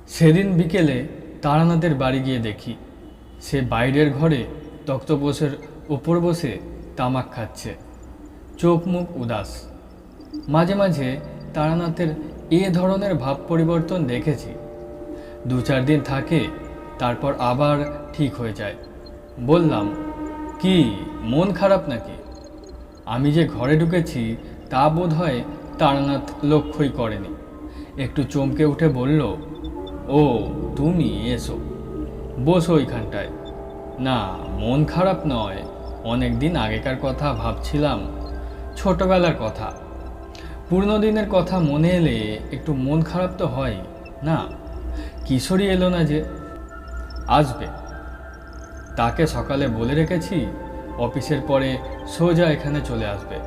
সেদিন বিকেলে তারানাথের বাড়ি গিয়ে দেখি সে বাইরের ঘরে তক্তপোষের ওপর বসে তামাক খাচ্ছে, চোখ মুখ উদাস। মাঝে মাঝে তারানাথের এ ধরনের ভাব পরিবর্তন দেখেছি। 2-4 দিন থাকে, তারপর আবার ঠিক হয়ে যায়। বললাম, কি মন খারাপ নাকি? আমি যে ঘরে ঢুকেছি তা বোধ হয় তারানাথ লক্ষ্যই করেনি। একটু চমকে উঠে বলল, ও তুমি এসো, বসো ওইখানটায়। না, মন খারাপ নয়, অনেক দিন আগেকার কথা ভাবছিলাম, ছোটবেলার কথা। পুরনো দিনের কথা মনে এলে একটু মন খারাপ তো হয় না? কিশোরী এলো না যে। আসবে, তাকে সকালে বলে রেখেছি, অফিসের পরে সোজা এখানে চলে আসবে।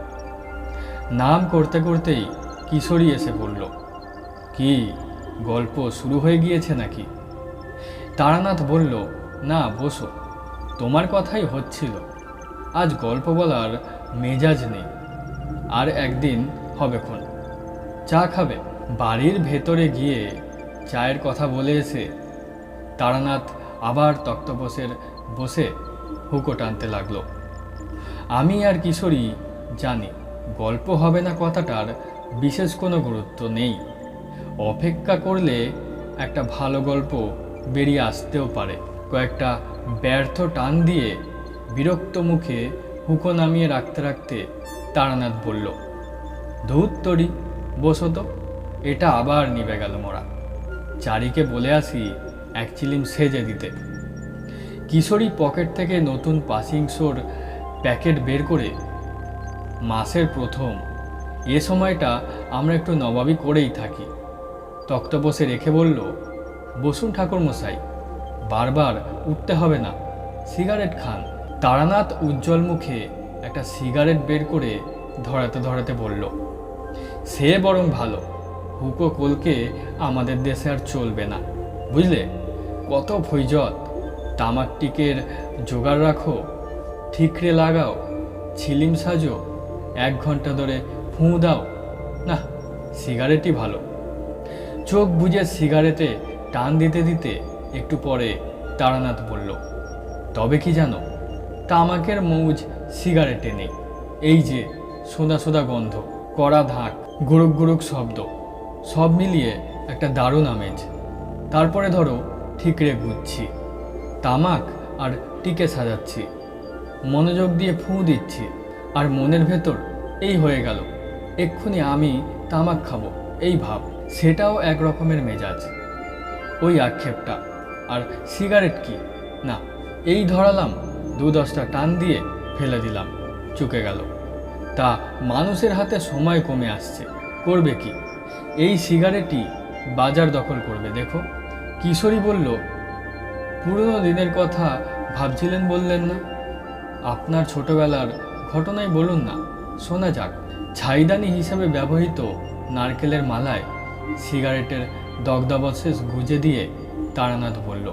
নাম করতে করতেই কিশোরী এসে পড়ল। কি গল্প শুরু হয়ে গিয়েছে নাকি? তারানাথ বলল, না বসো, তোমার কথাই হচ্ছিল। আজ গল্প বলার মেজাজ নেই, আর একদিন হবেক্ষণ। চা খাবে? বাড়ির ভেতরে গিয়ে চায়ের কথা বলে এসে তারানাথ আবার তক্তপোষের বসে হুঁকো টানতে লাগলো। আমি আর কিশোরী জানি গল্প হবে না কথাটার বিশেষ কোনো গুরুত্ব নেই। অপেক্ষা করলে একটা ভালো গল্প বেরিয়ে আসতেও পারে। কয়েকটা ব্যর্থ টান দিয়ে বিরক্ত মুখে হুঁকো নামিয়ে রাখতে রাখতে তারানাথ বলল, ধুত তরি, বসো তো। এটা আবার নিভে গেল মরা। চারিকে বলে আসি এক চিলিম সেজে দিতে। কিশোরী পকেট থেকে নতুন পাসিং শোর প্যাকেট বের করে, মাসের প্রথম এ সময়টা আমরা একটু নবাবি করেই থাকি, তক্তপোষে রেখে বলল, বসুন ঠাকুরমশাই, বারবার উঠতে হবে না, সিগারেট খান। তারানাথ উজ্জ্বল মুখে একটা সিগারেট বের করে ধরাতে ধরাতে বলল, সে বরং ভালো, হুঁকো কলকে আমাদের দেশে আর চলবে না, বুঝলে? কত ভৈজত, তামাক টিকের জোগাড় রাখো, ঠিকরে লাগাও, ছিলিম সাজো, 1 ঘন্টা ধরে ফুঁ দাও। না, সিগারেটই ভালো। চোখ বুজে সিগারেটে টান দিতে দিতে একটু পরে তারানাথ বলল, তবে কি জানো, তামাকের মৌজ সিগারেটে নেই। এই যে সোদা সোদা গন্ধ, কড়া ধাক, গুড়ুক গুড়ুক শব্দ, সব মিলিয়ে একটা দারুণ আমেজ। তারপরে ধরো ঠিকরে গুচ্ছি, তামাক আর টিকে সাজাচ্ছি, মনোযোগ দিয়ে ফুঁ দিচ্ছি, আর মনের ভেতর এই হয়ে গেল এক্ষুনি আমি তামাক খাবো, এই ভাব। সেটাও এক রকমের মেজাজ, ওই আক্ষেপটা। আর সিগারেট কি না, এই ধরালাম, 2-10টা টান দিয়ে ফেলে দিলাম, চুকে গেল। তা মানুষের হাতে সময় কমে আসছে, করবে কি? এই সিগারেটই বাজার দখল করবে, দেখো। কিশোরী বলল, পুরনো দিনের কথা ভাবছিলেন বললেন না? আপনার ছোটবেলার ঘটনাই বলুন না, শোনা যাক। ছাইদানি হিসাবে ব্যবহৃত নারকেলের মালায় সিগারেটের দগদবশেষ গুজে দিয়ে তারানাথ বলল,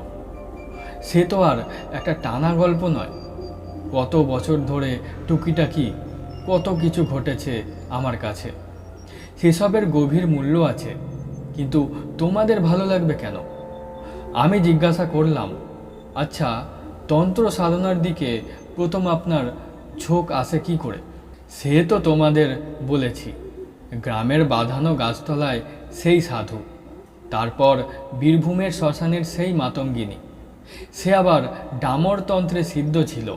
সে তো আর একটা টানা গল্প নয়। কত বছর ধরে টুকিটাকি কত কিছু ঘটেছে আমার কাছে, সেসবের গভীর মূল্য আছে। কিন্তু তোমাদের ভালো লাগবে কেন? আমি জিজ্ঞাসা করলাম, আচ্ছা, তন্ত্র সাধনার দিকে প্রথম আপনার ঝোঁক আসে কি করে? সে তো তোমাদের বলেছি, গ্রামের বাঁধানো গাছতলায় সেই সাধু, তারপর বীরভূমের শ্মশানের সেই মাতঙ্গিনী, সে আবার ডামরতন্ত্রে সিদ্ধ ছিল,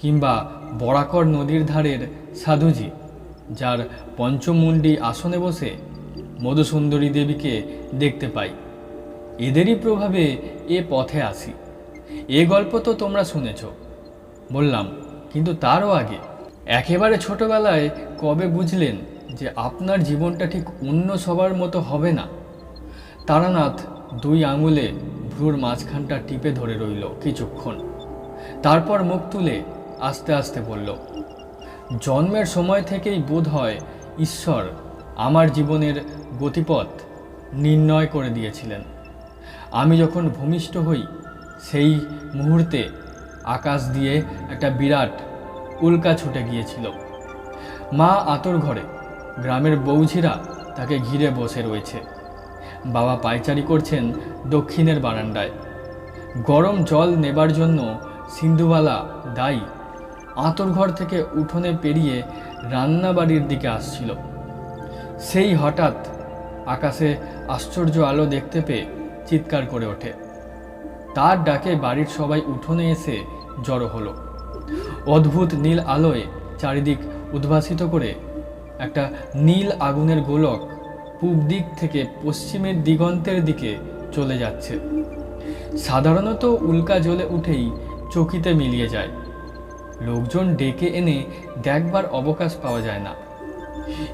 কিংবা বরাকর নদীর ধারের সাধুজি, যার পঞ্চমুণ্ডী আসনে বসে মধুসুন্দরী দেবীকে দেখতে পাই। এদেরই প্রভাবে এ পথে আসি। এ গল্প তো তোমরা শুনেছ। বললাম, কিন্তু তারও আগে, একেবারে ছোটবেলায় কবে বুঝলেন যে আপনার জীবনটা ঠিক অন্য সবার মতো হবে না? তারানাথ 2 আঙুলে ভ্রুর মাঝখানটা টিপে ধরে রইল কিছুক্ষণ, তারপর মুখ তুলে আস্তে আস্তে বলল, জন্মের সময় থেকেই বোধ হয় ঈশ্বর আমার জীবনের গতিপথ নির্ণয় করে দিয়েছিলেন। আমি যখন ভূমিষ্ঠ হই, সেই মুহূর্তে আকাশ দিয়ে একটা বিরাট উল্কা ছুটে গিয়েছিল। মা আতর ঘরে, গ্রামের বৌঝিরা তাকে ঘিরে বসে রয়েছে। বাবা পায়চারি করছেন দক্ষিণের বারান্দায়। গরম জল নেবার জন্য সিন্ধুবালা দাই আঁতর থেকে উঠোনে পেরিয়ে রান্নাবাড়ির দিকে আসছিল। সেই হঠাৎ আকাশে আশ্চর্য আলো দেখতে পেয়ে চিৎকার করে ওঠে। তার ডাকে বাড়ির সবাই উঠোনে এসে জড়ো হলো। অদ্ভুত নীল আলোয় চারিদিক উদ্ভাসিত করে একটা নীল আগুনের গোলক পূব দিক থেকে পশ্চিমের দিগন্তের দিকে চলে যাচ্ছে। সাধারণত উল্কা জ্বলে উঠেই চকিতে মিলিয়ে যায়। লোকজন ডেকে এনে দেখবার অবকাশ পাওয়া যায় না।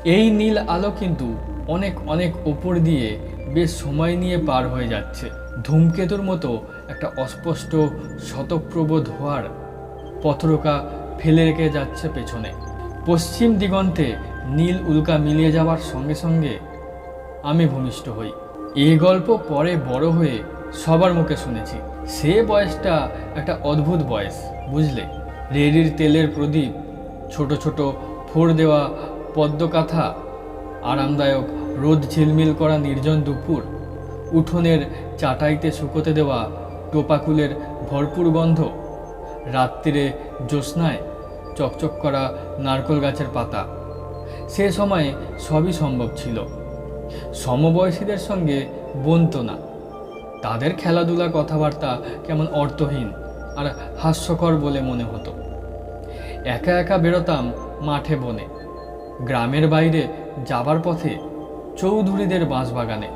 এই নীল আলো কিন্তু অনেক অনেক ওপর দিয়ে বেশ সময় নিয়ে পার হয়ে যাচ্ছে। ধূমকেতুর মতো একটা অস্পষ্ট শতপ্রভ ধোঁয়ার পথরকা ফেলে রেখে যাচ্ছে পেছনে। পশ্চিম দিগন্তে নীল উল্কা মিলিয়ে যাওয়ার সঙ্গে সঙ্গে আমি ভূমিষ্ঠ হই। এই গল্প পরে বড় হয়ে সবার মুখে শুনেছি। সে বয়সটা একটা অদ্ভুত বয়স, বুঝলে। রেড়ির তেলের প্রদীপ, ছোট ছোট ফোড় দেওয়া পদ্মকাথা, আরামদায়ক রোদ ঝিলমিল করা নির্জন দুপুর, উঠোনের চাটাইতে শুকোতে দেওয়া টোপাকুলের ভরপুর গন্ধ, রাত্রিরে জ্যোৎস্নায় চকচক করা নারকোল গাছের পাতা। সে সময়ে সবই সম্ভব ছিল। সমবয়সীদের সঙ্গে বনতো না। তাদের খেলাধুলা কথাবার্তা কেমন অর্থহীন আর হাস্যকর বলে মনে হতো। একা একা বেরোতাম মাঠে বনে, গ্রামের বাইরে যাবার পথে চৌধুরীদের বাঁশবাগানে।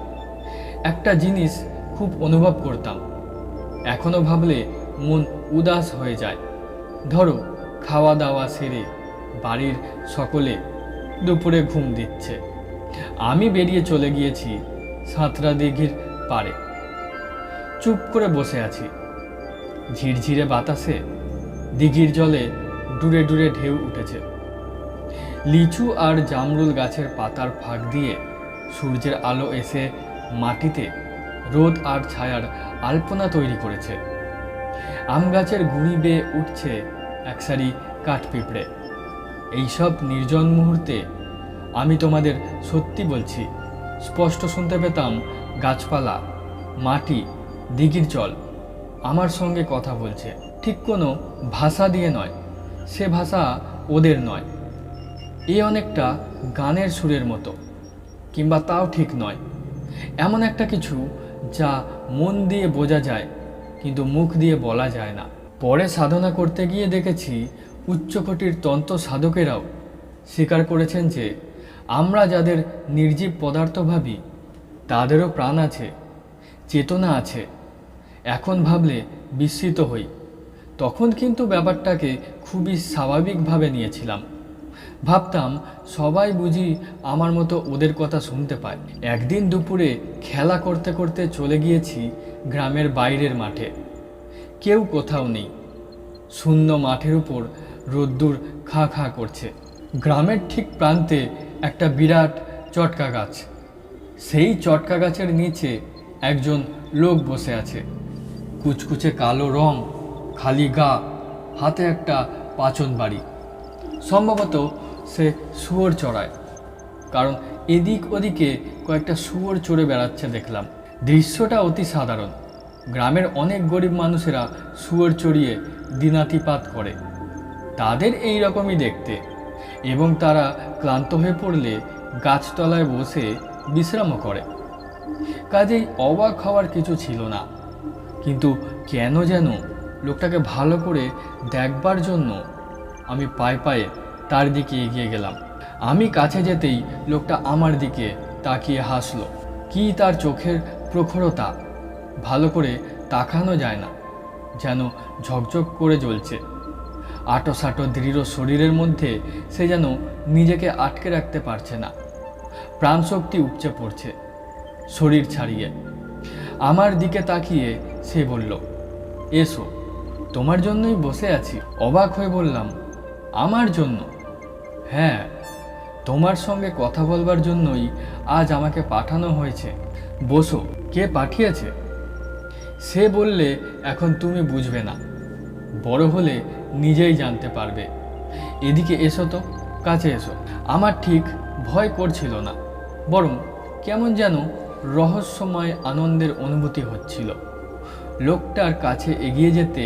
একটা জিনিস খুব অনুভব করতাম, এখনো ভাবলে মন উদাস হয়ে যায়। ধরো খাওয়া দাওয়া সেরে বাড়ির সকলে দুপুরে ঘুম দিচ্ছে, আমি বেরিয়ে চলে গিয়েছি সাঁতরা দিঘির পাড়ে। চুপ করে বসে আছি। ঝিরঝিরে বাতাসে দিঘির জলে ডুরে ডুরে ঢেউ উঠেছে। লিচু আর জামরুল গাছের পাতার ফাঁক দিয়ে সূর্যের আলো এসে মাটিতে রোদ আর ছায়ার আলপনা তৈরি করেছে। আম গাছের গুঁড়ি বেয়ে উঠছে এক সারি কাঠপিঁপড়ে। এইসব নির্জন মুহূর্তে আমি তোমাদের সত্যি বলছি, স্পষ্ট শুনতে পেতাম গাছপালা, মাটি, দিঘির জল আমার সঙ্গে কথা বলছে। ঠিক কোনো ভাষা দিয়ে নয়, সে ভাষা ওদের নয়। এ অনেকটা গানের সুরের মতো, কিংবা তাও ঠিক নয়। এমন একটা কিছু যা মন দিয়ে বোঝা যায় কিন্তু মুখ দিয়ে বলা যায় না। পরে সাধনা করতে গিয়ে দেখেছি উচ্চকোটির তন্ত্র সাধকেরাও স্বীকার করেছেন যে আমরা যাদের নির্জীব পদার্থ ভাবি তাদেরও প্রাণ আছে, চেতনা আছে। এখন ভাবলে বিস্মিত হই। তখন কিন্তু ব্যাপারটাকে খুবই স্বাভাবিকভাবে নিয়েছিলাম। ভাবতাম সবাই বুঝি আমার মতো ওদের কথা শুনতে পায়। একদিন দুপুরে খেলা করতে করতে চলে গিয়েছি গ্রামের বাইরের মাঠে। কেউ কোথাও নেই। শূন্য মাঠের উপর রোদ্দুর খাঁ খাঁ করছে। গ্রামের ঠিক প্রান্তে একটা বিরাট চটকা গাছ। সেই চটকা গাছের নিচে একজন লোক বসে আছে। কুচকুচে কালো রং, খালি গা, হাতে একটা পাচন বাড়ি। সম্ভবত সে শুয়োর চড়ায়, কারণ এদিক ওদিকে কয়েকটা শুয়োর চড়ে বেড়াচ্ছে দেখলাম। দৃশ্যটা অতি সাধারণ। গ্রামের অনেক গরিব মানুষেরা শুয়োর চড়িয়ে দিনাতিপাত করে। তাদের এই রকমই দেখতে, এবং তারা ক্লান্ত হয়ে পড়লে গাছতলায় বসে বিশ্রামও করে। কাজেই অবাক হওয়ার কিছু ছিল না। কিন্তু কেন যেন লোকটাকে ভালো করে দেখবার জন্য আমি পায়ে পায়ে তার দিকে এগিয়ে গেলাম। আমি কাছে যেতেই লোকটা আমার দিকে তাকিয়ে হাসলো। কি তার চোখের প্রখরতা! ভালো করে তাকানো যায় না, যেন ঝকঝক করে জ্বলছে। আটোসাটো দৃঢ় শরীরের মধ্যে সে যেন নিজেকে আটকে রাখতে পারছে না। প্রাণশক্তি উপচে পড়ছে শরীর ছাড়িয়ে। আমার দিকে তাকিয়ে সে বলল, এসো, তোমার জন্যই বসে আছি। অবাক হয়ে বললাম, আমার জন্য? হ্যাঁ, তোমার সঙ্গে কথা বলবার জন্যই আজ আমাকে পাঠানো হয়েছে। বসো। কে পাঠিয়েছে? সে বললে, এখন তুমি বুঝবে না, বড় হলে নিজেই জানতে পারবে। এদিকে এসো তো, কাছে এসো। আমার ঠিক ভয় করছিল না, বরং কেমন যেন রহস্যময় আনন্দের অনুভূতি হচ্ছিল। লোকটার কাছে এগিয়ে যেতে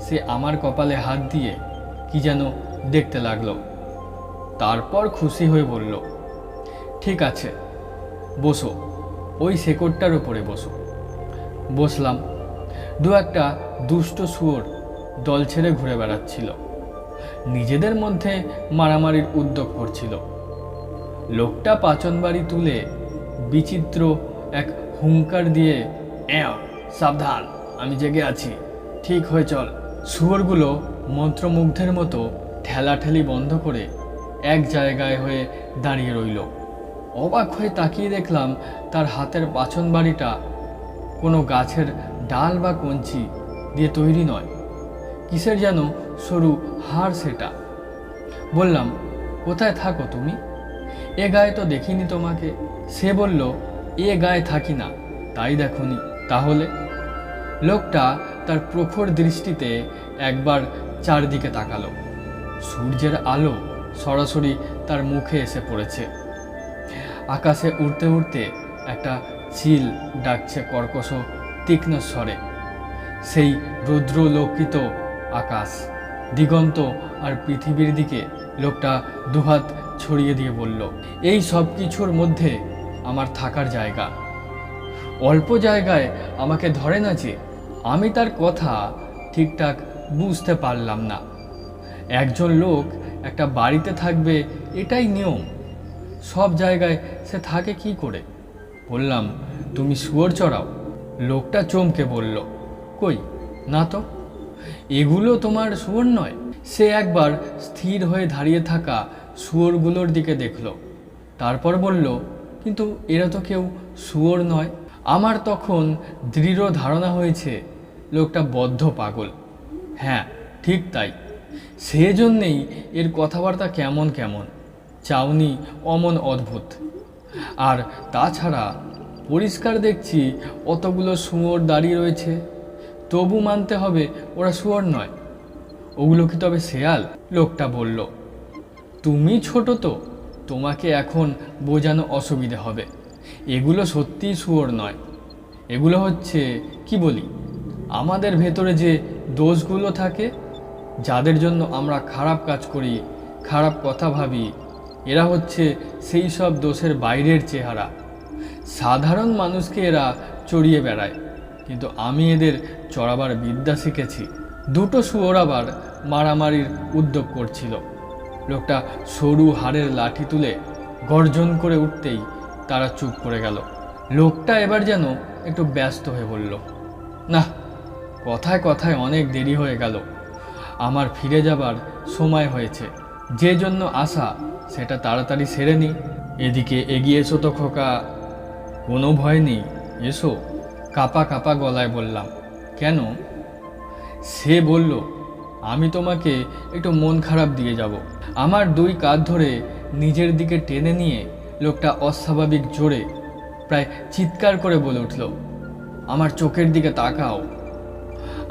সে আমার কপালে হাত দিয়ে কি যেন দেখতে লাগলো। তারপর খুশি হয়ে বলল, ঠিক আছে, বসো, ওই শেকড়টার ওপরে বসো। বসলাম। দু একটা দুষ্ট শুয়োর দল ছেড়ে ঘুরে বেড়াচ্ছিল, নিজেদের মধ্যে মারামারির উদ্যোগ করছিল। লোকটা পাচন বাড়ি তুলে বিচিত্র এক হুঙ্কার দিয়ে, সাবধান, আমি জেগে আছি, ঠিক হয়ে চল। শুয়োরগুলো মন্ত্রমুগ্ধের মতো ঠেলাঠেলি বন্ধ করে এক জায়গায় হয়ে দাঁড়িয়ে রইল। অবাক হয়ে তাকিয়ে দেখলাম তার হাতের পাচন বাড়িটা কোনো গাছের ডাল বা কঞ্চি দিয়ে তৈরি নয়, কিসের যেন সরু হাড় সেটা। বললাম, কোথায় থাকো তুমি? এ গায়ে তো দেখিনি তোমাকে। সে বলল, এ গায়ে থাকি না, তাই দেখনি। তাহলে? লোকটা তার প্রখর দৃষ্টিতে একবার চারদিকে তাকালো। সূর্যের আলো সরাসরি তার মুখে এসে পড়েছে। আকাশে উড়তে উড়তে একটা চিল ডাকছে কর্কশ তীক্ষ্ণ স্বরে। সেই রুদ্রলোকিত আকাশ, দিগন্ত আর পৃথিবীর দিকে লোকটা দুহাত ছড়িয়ে দিয়ে বলল, এই সব কিছুর মধ্যে আমার থাকার জায়গা। অল্প জায়গায় আমাকে ধরে না যে। আমি তার কথা ঠিকঠাক বুঝতে পারলাম না। একজন লোক একটা বাড়িতে থাকবে, এটাই নিয়ম। সব জায়গায় সে থাকে কি করে? বললাম, তুমি শুয়োর চড়াও? লোকটা চমকে বলল, কই না তো, এগুলো তোমার শুয়োর নয়। সে একবার স্থির হয়ে দাঁড়িয়ে থাকা শুয়োরগুলোর দিকে দেখল, তারপর বলল, কিন্তু এরা তো কেউ শুয়োর নয়। আমার তখন দৃঢ় ধারণা হয়েছে লোকটা বদ্ধ পাগল। হ্যাঁ, ঠিক তাই। সেজন্যেই এর কথাবার্তা কেমন কেমন, চাউনি অমন অদ্ভুত। আর তাছাড়া পরিষ্কার দেখছি অতগুলো শুয়োর দাঁড়িয়ে রয়েছে, তবু মানতে হবে ওরা শুয়োর নয়। ওগুলো কি তবে শেয়াল? লোকটা বলল, তুমি ছোট তো, তোমাকে এখন বোঝানো অসুবিধে হবে। এগুলো সত্যিই শুয়োর নয়। এগুলো হচ্ছে, কি বলি, আমাদের ভেতরে যে দোষগুলো থাকে, যাদের জন্য আমরা খারাপ কাজ করি, খারাপ কথা ভাবি, এরা হচ্ছে সেই সব দোষের বাইরের চেহারা। সাধারণ মানুষকে এরা চড়িয়ে বেড়ায়, কিন্তু আমি এদের চড়াবার বিদ্যা শিখেছি। দুটো শুয়োর আবার মারামারির উদ্যোগ করছিল। লোকটা সরু হাড়ের লাঠি তুলে গর্জন করে উঠতেই তারা চুপ করে গেল। লোকটা এবার যেন একটু ব্যস্ত হয়ে বলল, না, কথায় কথায় অনেক দেরি হয়ে গেল, আমার ফিরে যাবার সময় হয়েছে। যে জন্য আসা সেটা তাড়াতাড়ি সেরে নি। এদিকে এগিয়ে এসো তো খোকা। কোনো ভয় নেই, এসো, কাপা কাপা গলায় বললাম। কেন? সে বলল, আমি তোমাকে একটু মন খারাপ দিয়ে যাব। আমার দুই কাঁধ ধরে নিজের দিকে টেনে নিয়ে লোকটা অস্বাভাবিক জোরে, প্রায় চিৎকার করে বলে উঠল, আমার চোখের দিকে তাকাও।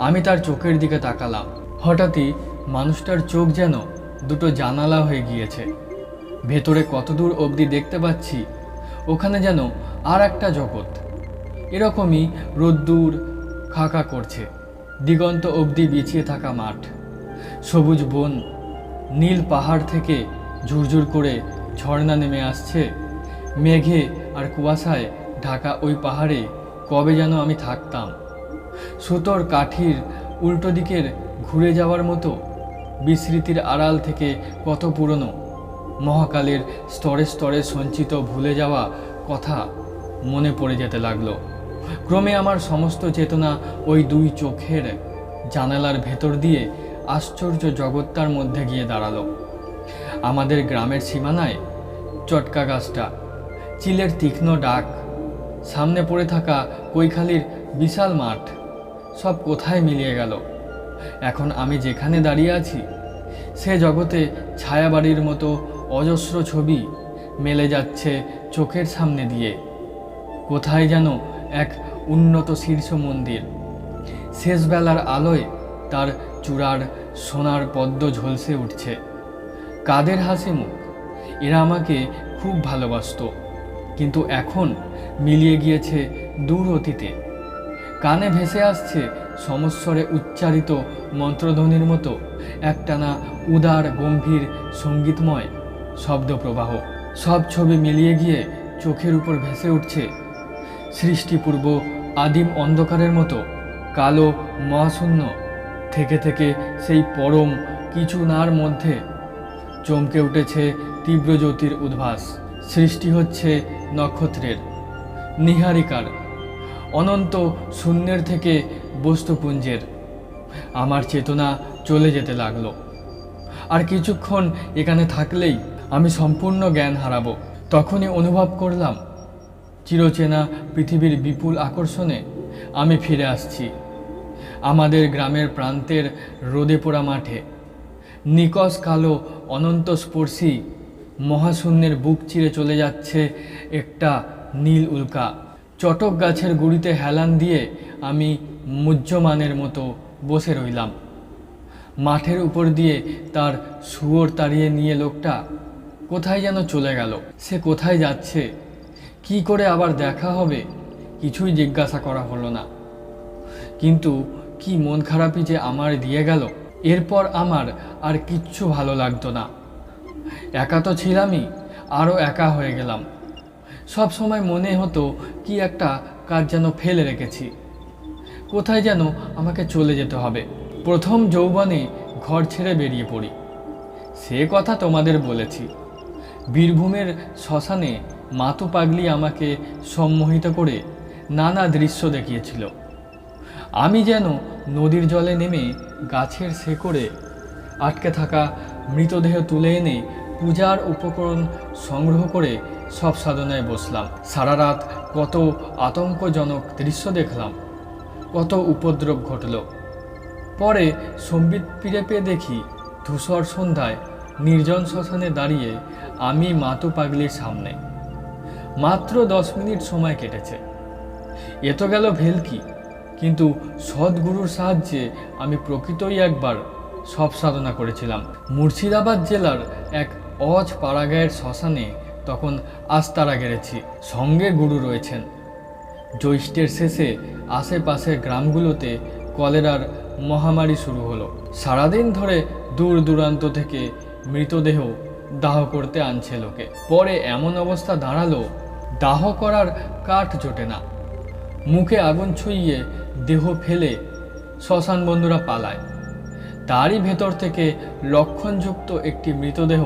আমি তার চোখের দিকে তাকালাম। হঠাৎই মানুষটার চোখ যেন দুটো জানালা হয়ে গিয়েছে। ভেতরে কতদূর অবধি দেখতে পাচ্ছি, ওখানে যেন আর একটা জগৎ। এরকমই রোদ্দুর খাকা করছে। দিগন্ত অবধি বিছিয়ে থাকা মাঠ, সবুজ বন, নীল পাহাড় থেকে ঝুরঝুর করে ঝর্ণা নেমে আসছে। মেঘে আর কুয়াশায় ঢাকা ওই পাহাড়ে কবে যেন আমি থাকতাম। সুতোর কাঠির উল্টো দিকের ঘুরে যাওয়ার মতো বিস্মৃতির আড়াল থেকে কত পুরনো মহাকালের স্তরে স্তরে সঞ্চিত ভুলে যাওয়া কথা মনে পড়ে যেতে লাগলো। ক্রমে আমার সমস্ত চেতনা ওই দুই চোখের জানালার ভেতর দিয়ে আশ্চর্য জগৎটার মধ্যে গিয়ে দাঁড়ালো। আমাদের গ্রামের সীমানায় চটকা গাছটা, চিলের তীক্ষ্ণ ডাক, সামনে পড়ে থাকা কৈখালির বিশাল মাঠ, সব কোথায় মিলিয়ে গেল। এখন আমি যেখানে দাঁড়িয়ে আছি সে জগতে ছায়াবাড়ির মতো অজস্র ছবি মেলে যাচ্ছে চোখের সামনে দিয়ে। কোথায় যেন এক উন্নত শীর্ষ মন্দির, শেষবেলার আলোয় তার চূড়ার সোনার পদ্ম ঝলসে উঠছে। কাদের হাসি মুখ! এরা আমাকে খুব ভালোবাসত, কিন্তু এখন মিলিয়ে গিয়েছে দূর অতীতে। কানে ভেসে আসছে সমস্বরে উচ্চারিত মন্ত্রধ্বনির মতো একটানা উদার গম্ভীর সঙ্গীতময় শব্দপ্রবাহ। সব ছবি মিলিয়ে গিয়ে চোখের উপর ভেসে উঠছে সৃষ্টিপূর্ব আদিম অন্ধকারের মতো কালো মহাশূন্য থেকে থেকে সেই পরম কিছু নার মধ্যে চমকে উঠেছে তীব্র জ্যোতির উদ্ভাস। সৃষ্টি হচ্ছে নক্ষত্রের, নীহারিকার, অনন্ত শূন্যের থেকে বস্তুপুঞ্জের। আমার চেতনা চলে যেতে লাগলো। আর কিছুক্ষণ এখানে থাকলেই আমি সম্পূর্ণ জ্ঞান হারাবো। তখনই অনুভব করলাম চিরচেনা পৃথিবীর বিপুল আকর্ষণে আমি ফিরে আসছি। আমাদের গ্রামের প্রান্তের রোদে পোড়া মাঠে নিকষ কালো অনন্তস্পর্শী মহাশূন্যের বুক চিরে চলে যাচ্ছে একটা নীল উল্কা। চটক গাছের গুড়িতে হেলান দিয়ে আমি মুহ্যমানের মতো বসে রইলাম। মাঠের উপর দিয়ে তার শুয়োর তাড়িয়ে নিয়ে লোকটা কোথায় যেন চলে গেল। সে কোথায় যাচ্ছে, কি করে আবার দেখা হবে, কিছুই জিজ্ঞাসা করা হলো না। কিন্তু কি মন খারাপই যে আমার দিয়ে গেল। এরপর আমার আর কিচ্ছু ভালো লাগতো না। একা তো ছিলামই, আরও একা হয়ে গেলাম। সব সময় মনে হতো কি একটা কাজ যেন ফেলে রেখেছি, কোথায় যেন আমাকে চলে যেতে হবে। প্রথম যৌবনে ঘর ছেড়ে বেরিয়ে পড়ি, সে কথা তোমাদের বলেছি। বীরভূমের শ্মশানে মাতু পাগলি আমাকে সম্মোহিত করে নানা দৃশ্য দেখিয়েছিল। আমি যেন নদীর জলে নেমে গাছের শেকড়ে আটকে থাকা মৃতদেহ তুলে এনে পূজার উপকরণ সংগ্রহ করে সব সাধনায় বসলাম। সারা রাত কত আতঙ্কজনক দৃশ্য দেখলাম, কত উপদ্রব ঘটল। পরে সম্বিত ফিরে পেয়ে দেখি ধূসর সন্ধ্যায় নির্জন শ্মশানে দাঁড়িয়ে আমি মাতু পাগলির সামনে। মাত্র 10 মিনিট সময় কেটেছে। এ তো গেল ভেলকি, কিন্তু সদ্গুরুর সাহায্যে আমি প্রকৃতই একবার সব সাধনা করেছিলাম। মুর্শিদাবাদ জেলার এক অজ পাড়াগাঁয়ের শ্মশানে তখন আস্তারা গেড়েছি। সঙ্গে গুরু রয়েছেন। জ্যৈষ্ঠের শেষে আশেপাশের গ্রামগুলোতে কলেরার মহামারী শুরু হলো। সারাদিন ধরে দূর দূরান্ত থেকে মৃতদেহ দাহ করতে আনছে লোকে। পরে এমন অবস্থা দাঁড়ালো, দাহ করার কাঠ জোটে না। মুখে আগুন ছুঁইয়ে দেহ ফেলে শ্মশান বন্ধুরা পালায়। তারই ভেতর থেকে লক্ষণযুক্ত একটি মৃতদেহ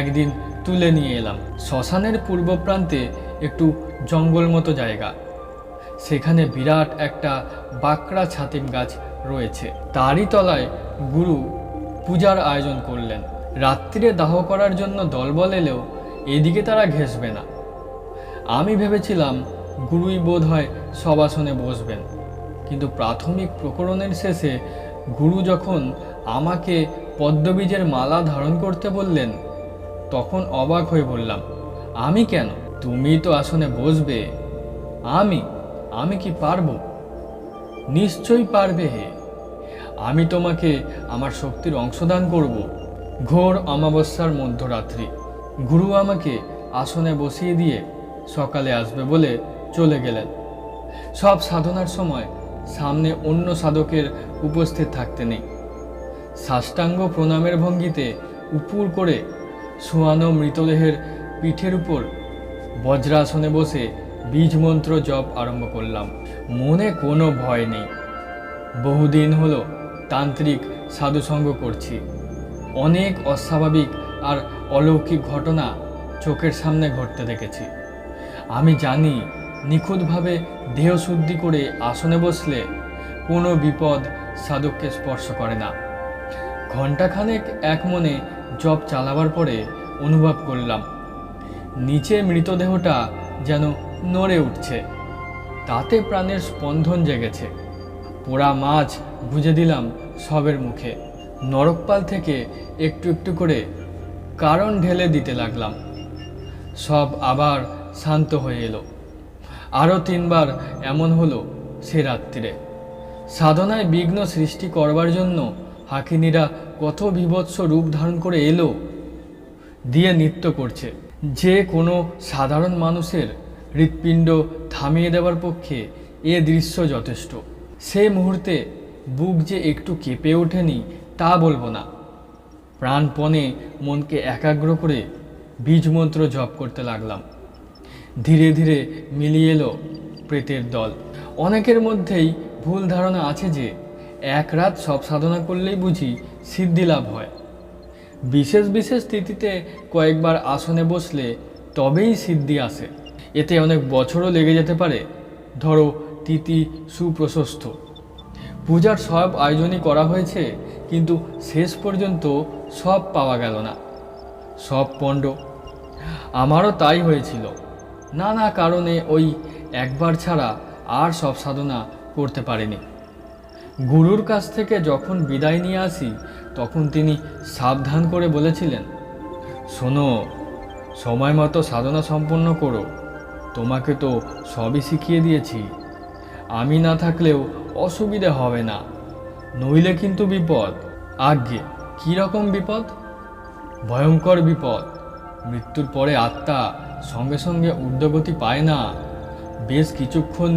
একদিন তুলে নিয়ে এলাম। শ্মশানের পূর্ব প্রান্তে একটু জঙ্গল মতো জায়গা, সেখানে বিরাট একটা বাঁকড়া ছাতিম গাছ রয়েছে। তারই তলায় গুরু পূজার আয়োজন করলেন। রাত্রিরে দাহ করার জন্য দলবল এলেও এদিকে তারা ঘেঁষবে না। আমি ভেবেছিলাম গুরুই বোধ হয় সব আসনে বসবেন, কিন্তু প্রাথমিক প্রকরণের শেষে গুরু যখন আমাকে পদ্মবীজের মালা ধারণ করতে বললেন, তখন অবাক হয়ে বললাম, আমি কেন? তুমি তো আসনে বসবে। আমি কি পারবো? নিশ্চয়ই পারবে হে। আমি তোমাকে আমার শক্তির অংশদান করব। ঘোর অমাবস্যার মধ্যরাত্রি। গুরু আমাকে আসনে বসিয়ে দিয়ে সকালে আসবে বলে চলে গেলেন। সব সাধনার সময় সামনে অন্য সাধকের উপস্থিত থাকতে নেই। সাষ্টাঙ্গ প্রণামের ভঙ্গিতে উপুর করে শোয়ানো মৃতদেহের পিঠের উপর বজ্রাসনে বসে বীজ মন্ত্র জপ আরম্ভ করলাম। মনে কোনো ভয় নেই। বহুদিন হলো তান্ত্রিক সাধুসঙ্গ করছি। অনেক অস্বাভাবিক আর অলৌকিক ঘটনা চোখের সামনে ঘটতে দেখেছি। আমি জানি নিখুঁতভাবে দেহশুদ্ধি করে আসনে বসলে কোনো বিপদ সাধককে স্পর্শ করে না। ঘণ্টাখানেক এক মনে জপ চালাবার পরে অনুভব করলাম নিচে মৃতদেহটা যেন নড়ে উঠছে, তাতে প্রাণের স্পন্দন জেগেছে। পোড়া মাছ গুঁজে দিলাম সবের মুখে। নরকপাল থেকে একটু একটু করে কারণ ঢেলে দিতে লাগলাম। সব আবার শান্ত হয়ে এলো। আরও 3 বার এমন হলো সে রাত্রিরে। সাধনায় বিঘ্ন সৃষ্টি করবার জন্য হাকিনীরা কত বীভৎস রূপ ধারণ করে এলো, দিয়ে নৃত্য করছে। যে কোনো সাধারণ মানুষের হৃৎপিণ্ড থামিয়ে দেওয়ার পক্ষে এ দৃশ্য যথেষ্ট। সে মুহূর্তে বুক যে একটু কেঁপে ওঠেনি তা বলবো না। প্রাণপণে মনকে একাগ্র করে বীজমন্ত্র জপ করতে লাগলাম। ধীরে ধীরে মিলিয়ে এলো প্রেতের দল। অনেকের মধ্যেই ভুল ধারণা আছে যে এক রাত সব সাধনা করলেই বুঝি সিদ্ধি লাভ হয়। বিশেষ বিশেষ তিথিতে কয়েকবার আসনে বসলে তবেই সিদ্ধি আসে। এতে অনেক বছরও লেগে যেতে পারে। ধরো তিথি সুপ্রশস্ত, পূজার সব আয়োজনই করা হয়েছে, কিন্তু শেষ পর্যন্ত সব পাওয়া গেল না, সব পণ্ড। আমারও তাই হয়েছিল। নানা কারণে ওই একবার ছাড়া আর সব সাধনা করতে পারিনি। গুরুর কাছ থেকে যখন বিদায় নিয়ে আসি তখন তিনি সাবধান করে বলেছিলেন, শোনো, সময় মতো সাধনা সম্পন্ন করো। তোমাকে তো সবই শিখিয়ে দিয়েছি। আমি না থাকলেও অসুবিধে হবে না, নইলে কিন্তু বিপদ। আজ্ঞে, কী রকম বিপদ? ভয়ঙ্কর বিপদ। মৃত্যুর পরে আত্মা সঙ্গে সঙ্গে ঊর্ধ্বগতি পায় না। বেশ কিছুক্ষণ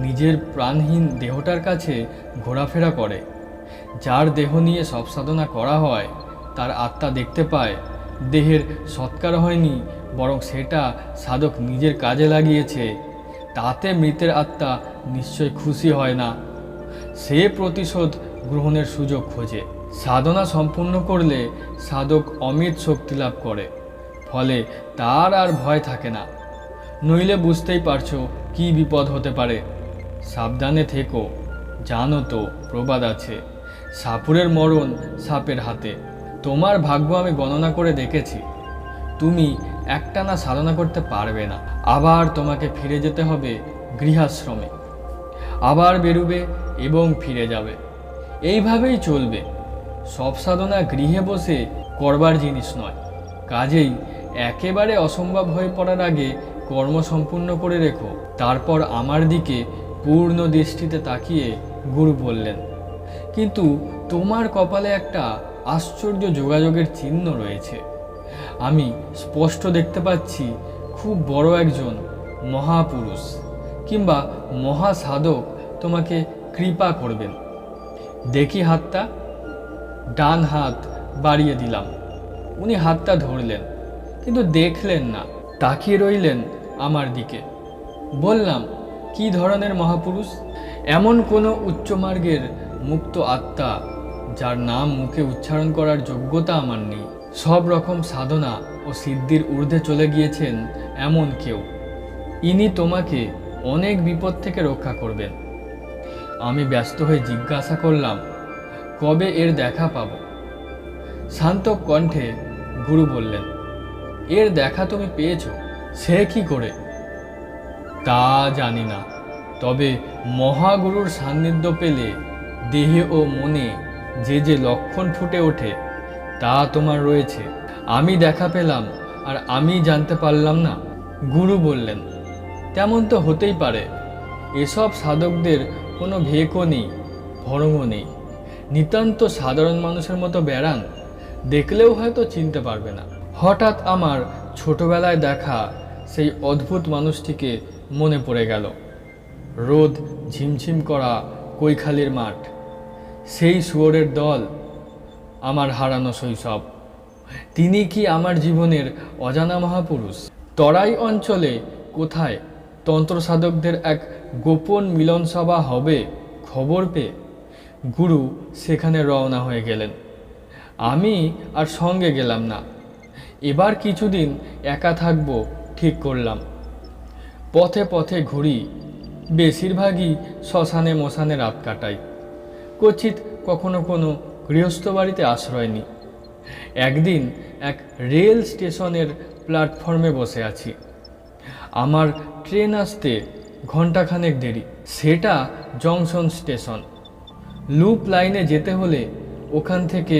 নিজের প্রাণহীন দেহটার কাছে ঘোরাফেরা করে। যার দেহ নিয়ে সব সাধনা করা হয় তার আত্মা দেখতে পায় দেহের সৎকার হয়নি, বরং সেটা সাধক নিজের কাজে লাগিয়েছে। তাতে মৃতের আত্মা নিশ্চয় খুশি হয় না। সে প্রতিশোধ গ্রহণের সুযোগ খোঁজে। সাধনা সম্পূর্ণ করলে সাধক অমিত শক্তি লাভ করে, ফলে তার আর ভয় থাকে না। নইলে বুঝতেই পারছো কি বিপদ হতে পারে। সাবধানে থেকো। জানো তো প্রবাদ আছে, সাপুরের মরণ সাপের হাতে। তোমার ভাগ্য আমি গণনা করে দেখেছি। তুমি একটানা সাধনা করতে পারবে না। আবার তোমাকে ফিরে যেতে হবে গৃহাশ্রমে। আবার বেরুবে এবং ফিরে যাবে। এইভাবেই চলবে। সব সাধনা গৃহে বসে করবার জিনিস নয়। কাজেই একেবারে অসম্ভব হয়ে পড়ার আগে কর্ম সম্পূর্ণ করে রেখো। তারপর আমার দিকে পূর্ণ দৃষ্টিতে তাকিয়ে গুরু বললেন, কিন্তু তোমার কপালে একটা আশ্চর্য যোগাযোগের চিহ্ন রয়েছে। আমি স্পষ্ট দেখতে পাচ্ছি খুব বড় একজন মহাপুরুষ কিংবা মহাসাধক তোমাকে কৃপা করবেন। দেখি হাতটা। ডান হাত বাড়িয়ে দিলাম। উনি হাতটা ধরলেন, কিন্তু দেখলেন না, তাকিয়ে রইলেন আমার দিকে। বললাম, কি ধরনের মহাপুরুষ? এমন কোনো উচ্চমার্গের মুক্ত আত্মা যার নাম মুখে উচ্চারণ করার যোগ্যতা আমার নেই। সব রকম সাধনা ও সিদ্ধির ঊর্ধ্বে চলে গিয়েছেন এমন কেউ। ইনি তোমাকে অনেক বিপদ থেকে রক্ষা করবেন। আমি ব্যস্ত হয়ে জিজ্ঞাসা করলাম, কবে এর দেখা পাব? শান্ত কণ্ঠে গুরু বললেন, এর দেখা তুমি পেয়েছ। সে কি করে? তা জানি না, তবে মহাগুরুর সান্নিধ্য পেলে দেহে ও মনে যে যে লক্ষণ ফুটে ওঠে তা তোমার রয়েছে। আমি দেখা পেলাম আর আমি জানতে পারলাম না। গুরু বললেন, তেমন তো হতেই পারে। এসব সাধকদের কোনো ভেকও নেই, ভরমও নেই। নিতান্ত সাধারণ মানুষের মতো বেড়ান, দেখলেও হয়তো চিনতে পারবে না। হঠাৎ আমার ছোটবেলায় দেখা সেই অদ্ভুত মানুষটিকে মনে পড়ে গেল। রোদ ঝিমঝিম করা কৈখালির মাঠ, সেই শুয়োরের দল, আমার হারানো শৈশব। তিনি কি আমার জীবনের অজানা মহাপুরুষ? তরাই অঞ্চলে কোথায় তন্ত্র সাধকদের এক গোপন মিলন সভা হবে খবর পেয়ে গুরু সেখানে রওনা হয়ে গেলেন। আমি আর সঙ্গে গেলাম না। এবার কিছুদিন একা থাকব ঠিক করলাম। পথে পথে ঘুরি, বেশিরভাগই শ্মশানে মশানে রাত কাটাই। ক্বচিৎ কখনো কোনো গৃহস্থ বাড়িতে আশ্রয় নিই। একদিন এক রেল স্টেশনের প্ল্যাটফর্মে বসে আছি। আমার ট্রেন আসতে ঘণ্টাখানেক দেরি। সেটা জংশন স্টেশন। লুপ লাইনে যেতে হলে ওখান থেকে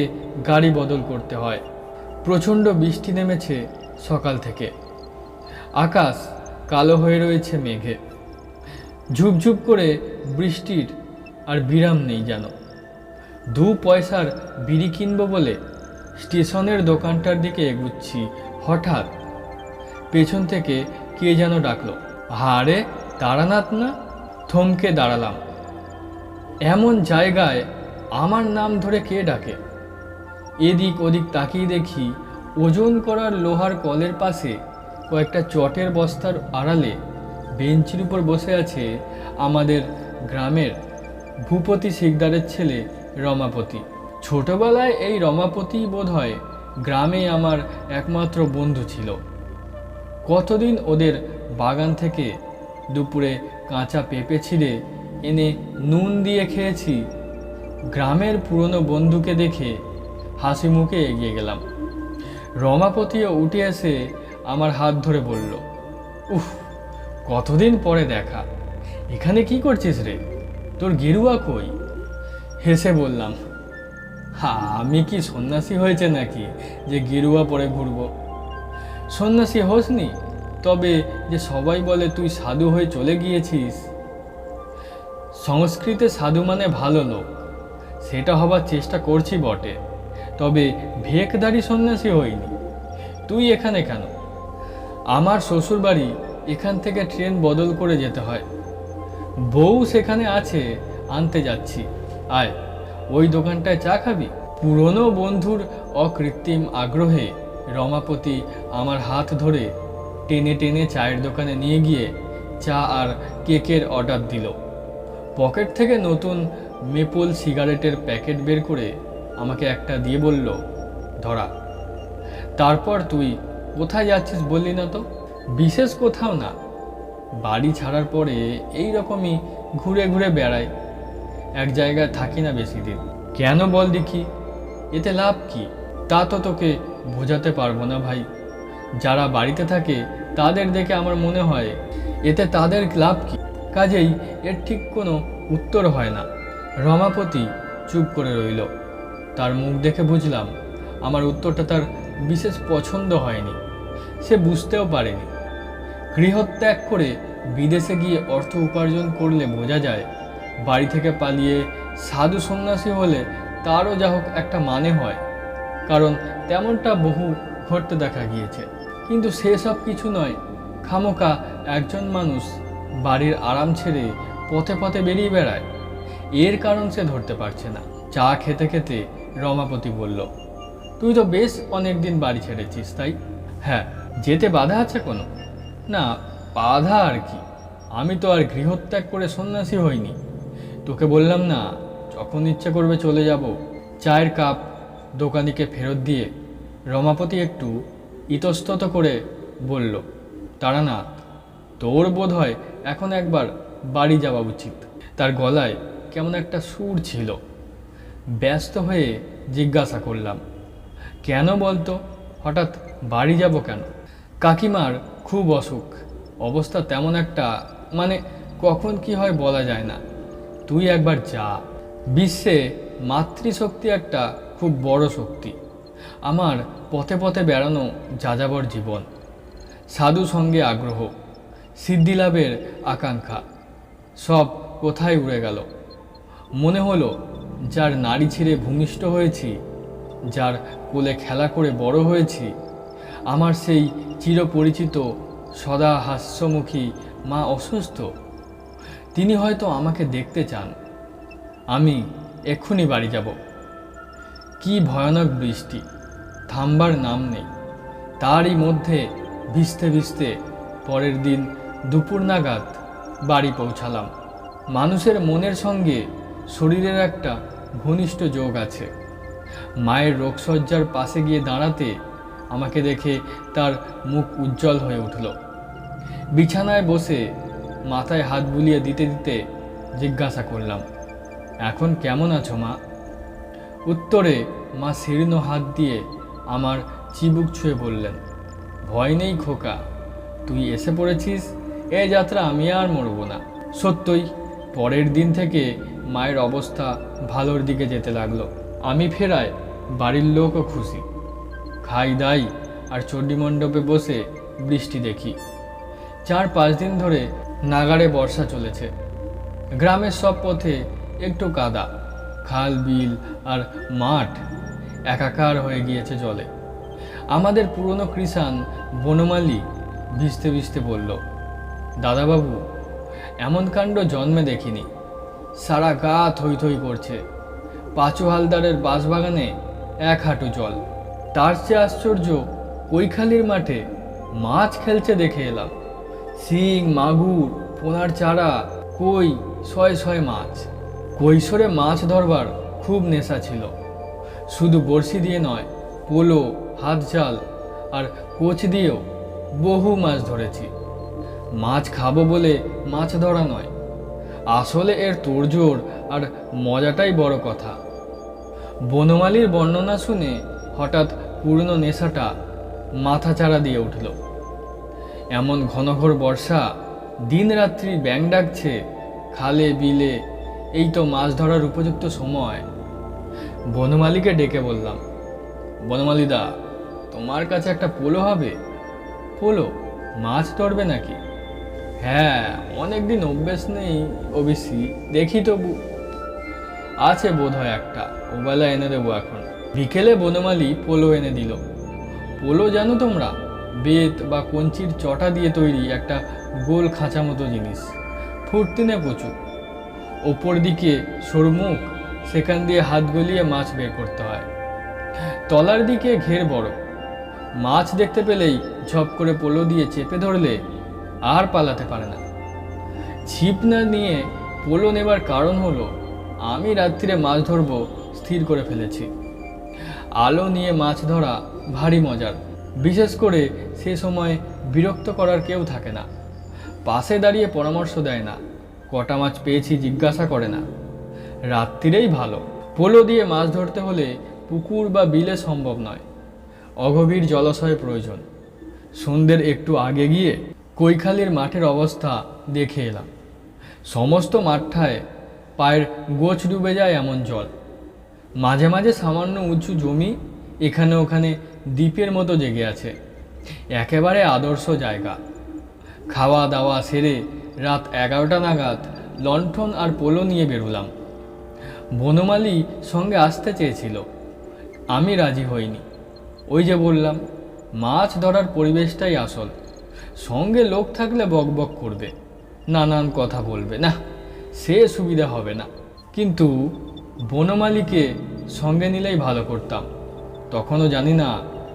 গাড়ি বদল করতে হয়। প্রচণ্ড বৃষ্টি নেমেছে সকাল থেকে। আকাশ কালো হয়ে রয়েছে মেঘে। ঝুপঝুপ করে বৃষ্টির আর বিরাম নেই যেন। 2 পয়সার বিড়ি কিনবো বলে স্টেশনের দোকানটার দিকে এগুচ্ছি, হঠাৎ পেছন থেকে কে যেন ডাকলো, আরে তারানাথ না? থমকে দাঁড়ালাম। এমন জায়গায় আমার নাম ধরে কে ডাকে? এদিক ওদিক তাকিয়ে দেখি ওজন করার লোহার কলের পাশে কয়েকটা চটের বস্তার আড়ালে বেঞ্চির উপর বসে আছে আমাদের গ্রামের ভূপতি শিকদারের ছেলে রমাপতি। ছোটবেলায় এই রমাপতি বোধহয় গ্রামে আমার একমাত্র বন্ধু ছিল। কতদিন ওদের বাগান থেকে দুপুরে কাঁচা পেঁপে ছিঁড়ে এনে নুন দিয়ে খেয়েছি। গ্রামের পুরনো বন্ধুকে দেখে হাসি মুখে এগিয়ে গেলাম। রমাপতিও উঠে এসে আমার হাত ধরে বলল, উফ, কতদিন পরে দেখা, এখানে কি করছিস রে? তোর গেরুয়া কই? হেসে বললাম, আমি কি সন্ন্যাসী হয়েছে নাকি যে গেরুয়া পরে ঘুরবো? সন্ন্যাসী হোসনি, তবে যে সবাই বলে তুই সাধু হয়ে চলে গিয়েছিস। সংস্কৃতে সাধু মানে ভালো লোক, সেটা হবার চেষ্টা করছি বটে, তবে ভেকদারি সন্ন্যাসী হইনি। তুই এখানে কেন? আমার শ্বশুরবাড়ি এখান থেকে ট্রেন বদল করে যেতে হয়। বউ সেখানে আছে, আনতে যাচ্ছি। আয়, ওই দোকানটায় চা খাবি? পুরনো বন্ধুর অকৃত্রিম আগ্রহে রমাপতি আমার হাত ধরে টেনে টেনে চায়ের দোকানে নিয়ে গিয়ে চা আর কেকের অর্ডার দিল। পকেট থেকে নতুন মেপল সিগারেটের প্যাকেট বের করে আমাকে একটা দিয়ে বলল, ধরা। তারপর, তুই কোথায় যাচ্ছিস বললি না তো? বিশেষ কোথাও না, বাড়ি ছাড়ার পরে এই রকমই ঘুরে ঘুরে বেড়াই, এক জায়গায় থাকি না বেশি দিন। কেন বল দেখি, এতে লাভ কি? তা তো তোকে বোঝাতে পারবো না ভাই। যারা বাড়িতে থাকে তাদের দেখে আমার মনে হয় এতে তাদের লাভ কি? কাজেই এর ঠিক কোনো উত্তর হয় না। রমাপতি চুপ করে রইল। তার মুখ দেখে বুঝলাম আমার উত্তরটা তার বিশেষ পছন্দ হয়নি। সে বুঝতেও পারেনি। গৃহত্যাগ করে বিদেশে গিয়ে অর্থ উপার্জন করলে বোঝা যায়, বাড়ি থেকে পালিয়ে সাধু সন্ন্যাসী হলে তারও যা হোক একটা মানে হয়, কারণ তেমনটা বহু ঘটতে দেখা গিয়েছে। কিন্তু সেসব কিছু নয়। খামোকা একজন মানুষ বাড়ির আরাম ছেড়ে পথে পথে বেরিয়ে বেড়ায়, এর কারণ সে ধরতে পারছে না। চা খেতে খেতে রমাপতি বলল, তুই তো বেশ অনেক দিন বাড়ি ছেড়েছিস, তাই? হ্যাঁ। যেতে বাধা আছে কোনো? না, বাধা আর কি, আমি তো আর গৃহত্যাগ করে সন্ন্যাসী হইনি। তোকে বললাম না, যখন ইচ্ছে করবে চলে যাব। চায়ের কাপ দোকানিকে ফেরত দিয়ে রমাপতি একটু ইতস্তত করে বলল, তারানাথ, তোর বোধ হয় এখন একবার বাড়ি যাওয়া উচিত। তার গলায় কেমন একটা সুর ছিল। ব্যস্ত হয়ে জিজ্ঞাসা করলাম, কেন বলতো, হঠাৎ বাড়ি যাব কেন? কাকিমার খুব অসুখ, অবস্থা তেমন একটা, মানে কখন কি হয় বলা যায় না। তুই একবার যা। বিশ্বে মাতৃশক্তি একটা খুব বড় শক্তি। আমার পথে পথে বেড়ানো যাযাবর জীবন, সাধু সঙ্গে আগ্রহ, সিদ্ধিলাভের আকাঙ্ক্ষা, সব কোথায় উড়ে গেল। মনে হলো যার নাড়ি ছিঁড়ে ভূমিষ্ঠ হয়েছি, যার কোলে খেলা করে বড় হয়েছি, আমার সেই চিরপরিচিত সদা হাস্যমুখী মা অসুস্থ। তিনি হয়তো আমাকে দেখতে চান। আমি এক্ষুনি বাড়ি যাব। কি ভয়ানক বৃষ্টি, থামবার নাম নেই। তারই মধ্যে ভিজতে ভিজতে পরের দিন দুপুর নাগাদ বাড়ি পৌঁছালাম। মানুষের মনের সঙ্গে শরীরের একটা ঘনিষ্ঠ যোগ আছে। মায়ের রোগশয্যার পাশে গিয়ে দাঁড়াতে আমাকে দেখে তার মুখ উজ্জ্বল হয়ে উঠল। বিছানায় বসে মাথায় হাত বুলিয়ে দিতে দিতে জিজ্ঞাসা করলাম, এখন কেমন আছো মা? উত্তরে মা শীর্ণ হাত দিয়ে আমার চিবুক ছুঁয়ে বললেন, ভয় নেই খোকা, তুই এসে পড়েছিস, এ যাত্রা আমি আর মরব না। সত্যই পরের দিন থেকে মায়ের অবস্থা ভালোর দিকে যেতে লাগলো। আমি ফেরায় বাড়ির লোকও খুশি। খাই দাই আর চণ্ডীমণ্ডপে বসে বৃষ্টি দেখি। 4-5 দিন ধরে নাগাড়ে বর্ষা চলেছে। গ্রামের সব পথে একটু কাদা, খাল বিল আর মাঠ একাকার হয়ে গিয়েছে জলে। আমাদের পুরনো কৃষাণ বনমালী ভিজতে ভিজতে বলল, দাদাবাবু, এমন কাণ্ড জন্মে দেখিনি। সারা গা থই থই করছে। পাঁচু হালদারের বাঁশবাগানে 1 হাঁটু জল। তার চেয়ে আশ্চর্য, কৈখালির মাঠে মাছ খেলছে দেখে এলাম। শিং, মাগুর, পোনার চারা, কই, শয়ে শয়ে মাছ। কৈশোরে মাছ ধরবার খুব নেশা ছিল। শুধু বড়শি দিয়ে নয়, পোলো, হাত জাল আর কোচ দিয়েও বহু মাছ ধরেছি। মাছ খাবো বলে মাছ ধরা নয়, আসলে এর তোড়জোড় আর মজাটাই বড় কথা। বনমালীর বর্ণনা শুনে হঠাৎ পুরনো নেশাটা মাথাচাড়া দিয়ে উঠল। এমন ঘনঘোর বর্ষা, দিন রাত্রি ব্যাঙ ডাকছে খালে বিলে, এই তো মাছ ধরার উপযুক্ত সময়। বনমালীকে ডেকে বললাম, বনমালীদা, তোমার কাছে একটা পোলো হবে? পোলো? মাছ ধরবে নাকি? হ্যাঁ, অনেকদিন অভ্যেস নেই অবশ্যই, দেখি তবু। আছে বোধ হয় একটা, ওবেলা এনে দেবো এখন। বিকেলে বনমালী পোলো এনে দিল। পোলো জানো তোমরা, বেত বা কঞ্চির চটা দিয়ে তৈরি একটা গোল খাঁচা মতো জিনিস, ফুটতিনে প্রচুর। ওপর দিকে সরুমুখ, সেখান দিয়ে হাত গলিয়ে মাছ বের করতে হয়। তলার দিকে ঘের বড়। মাছ দেখতে পেলেই ঝপ করে পোলো দিয়ে চেপে ধরলে আর পালাতে পারে না। ছিপ না নিয়ে পোলো নেবার কারণ হলো, আমি রাত্রিরে মাছ ধরবো স্থির করে ফেলেছি। আলো নিয়ে মাছ ধরা ভারী মজার, বিশেষ করে সে সময় বিরক্ত করার কেউ থাকে না। পাশে দাঁড়িয়ে পরামর্শ দেয় না, কটা মাছ পেয়েছি জিজ্ঞাসা করে না। রাত্রিরেই ভালো। পোলো দিয়ে মাছ ধরতে হলে পুকুর বা বিলে সম্ভব নয়, অগভীর জলাশয় প্রয়োজন। সন্ধ্যের একটু আগে গিয়ে কৈখালির মাঠের অবস্থা দেখে এলাম। সমস্ত মাঠটায় পায়ের গোছ ডুবে যায় এমন জল। মাঝে মাঝে সামান্য উঁচু জমি এখানে ওখানে দ্বীপের মতো জেগে আছে। একেবারে আদর্শ জায়গা। খাওয়া দাওয়া সেরে রাত 11টা নাগাদ লণ্ঠন আর পোলো নিয়ে বেরোলাম। বনমালী সঙ্গে আসতে চেয়েছিল, আমি রাজি হইনি। ওই যে বললাম, মাছ ধরার পরিবেশটাই আসল। সঙ্গে লোক থাকলে বকবক করবে, নানান কথা বলবে, না সে সুবিধা হবে না। কিন্তু বনমালীকে সঙ্গে নিলেই ভালো করতাম। তখনও জানি না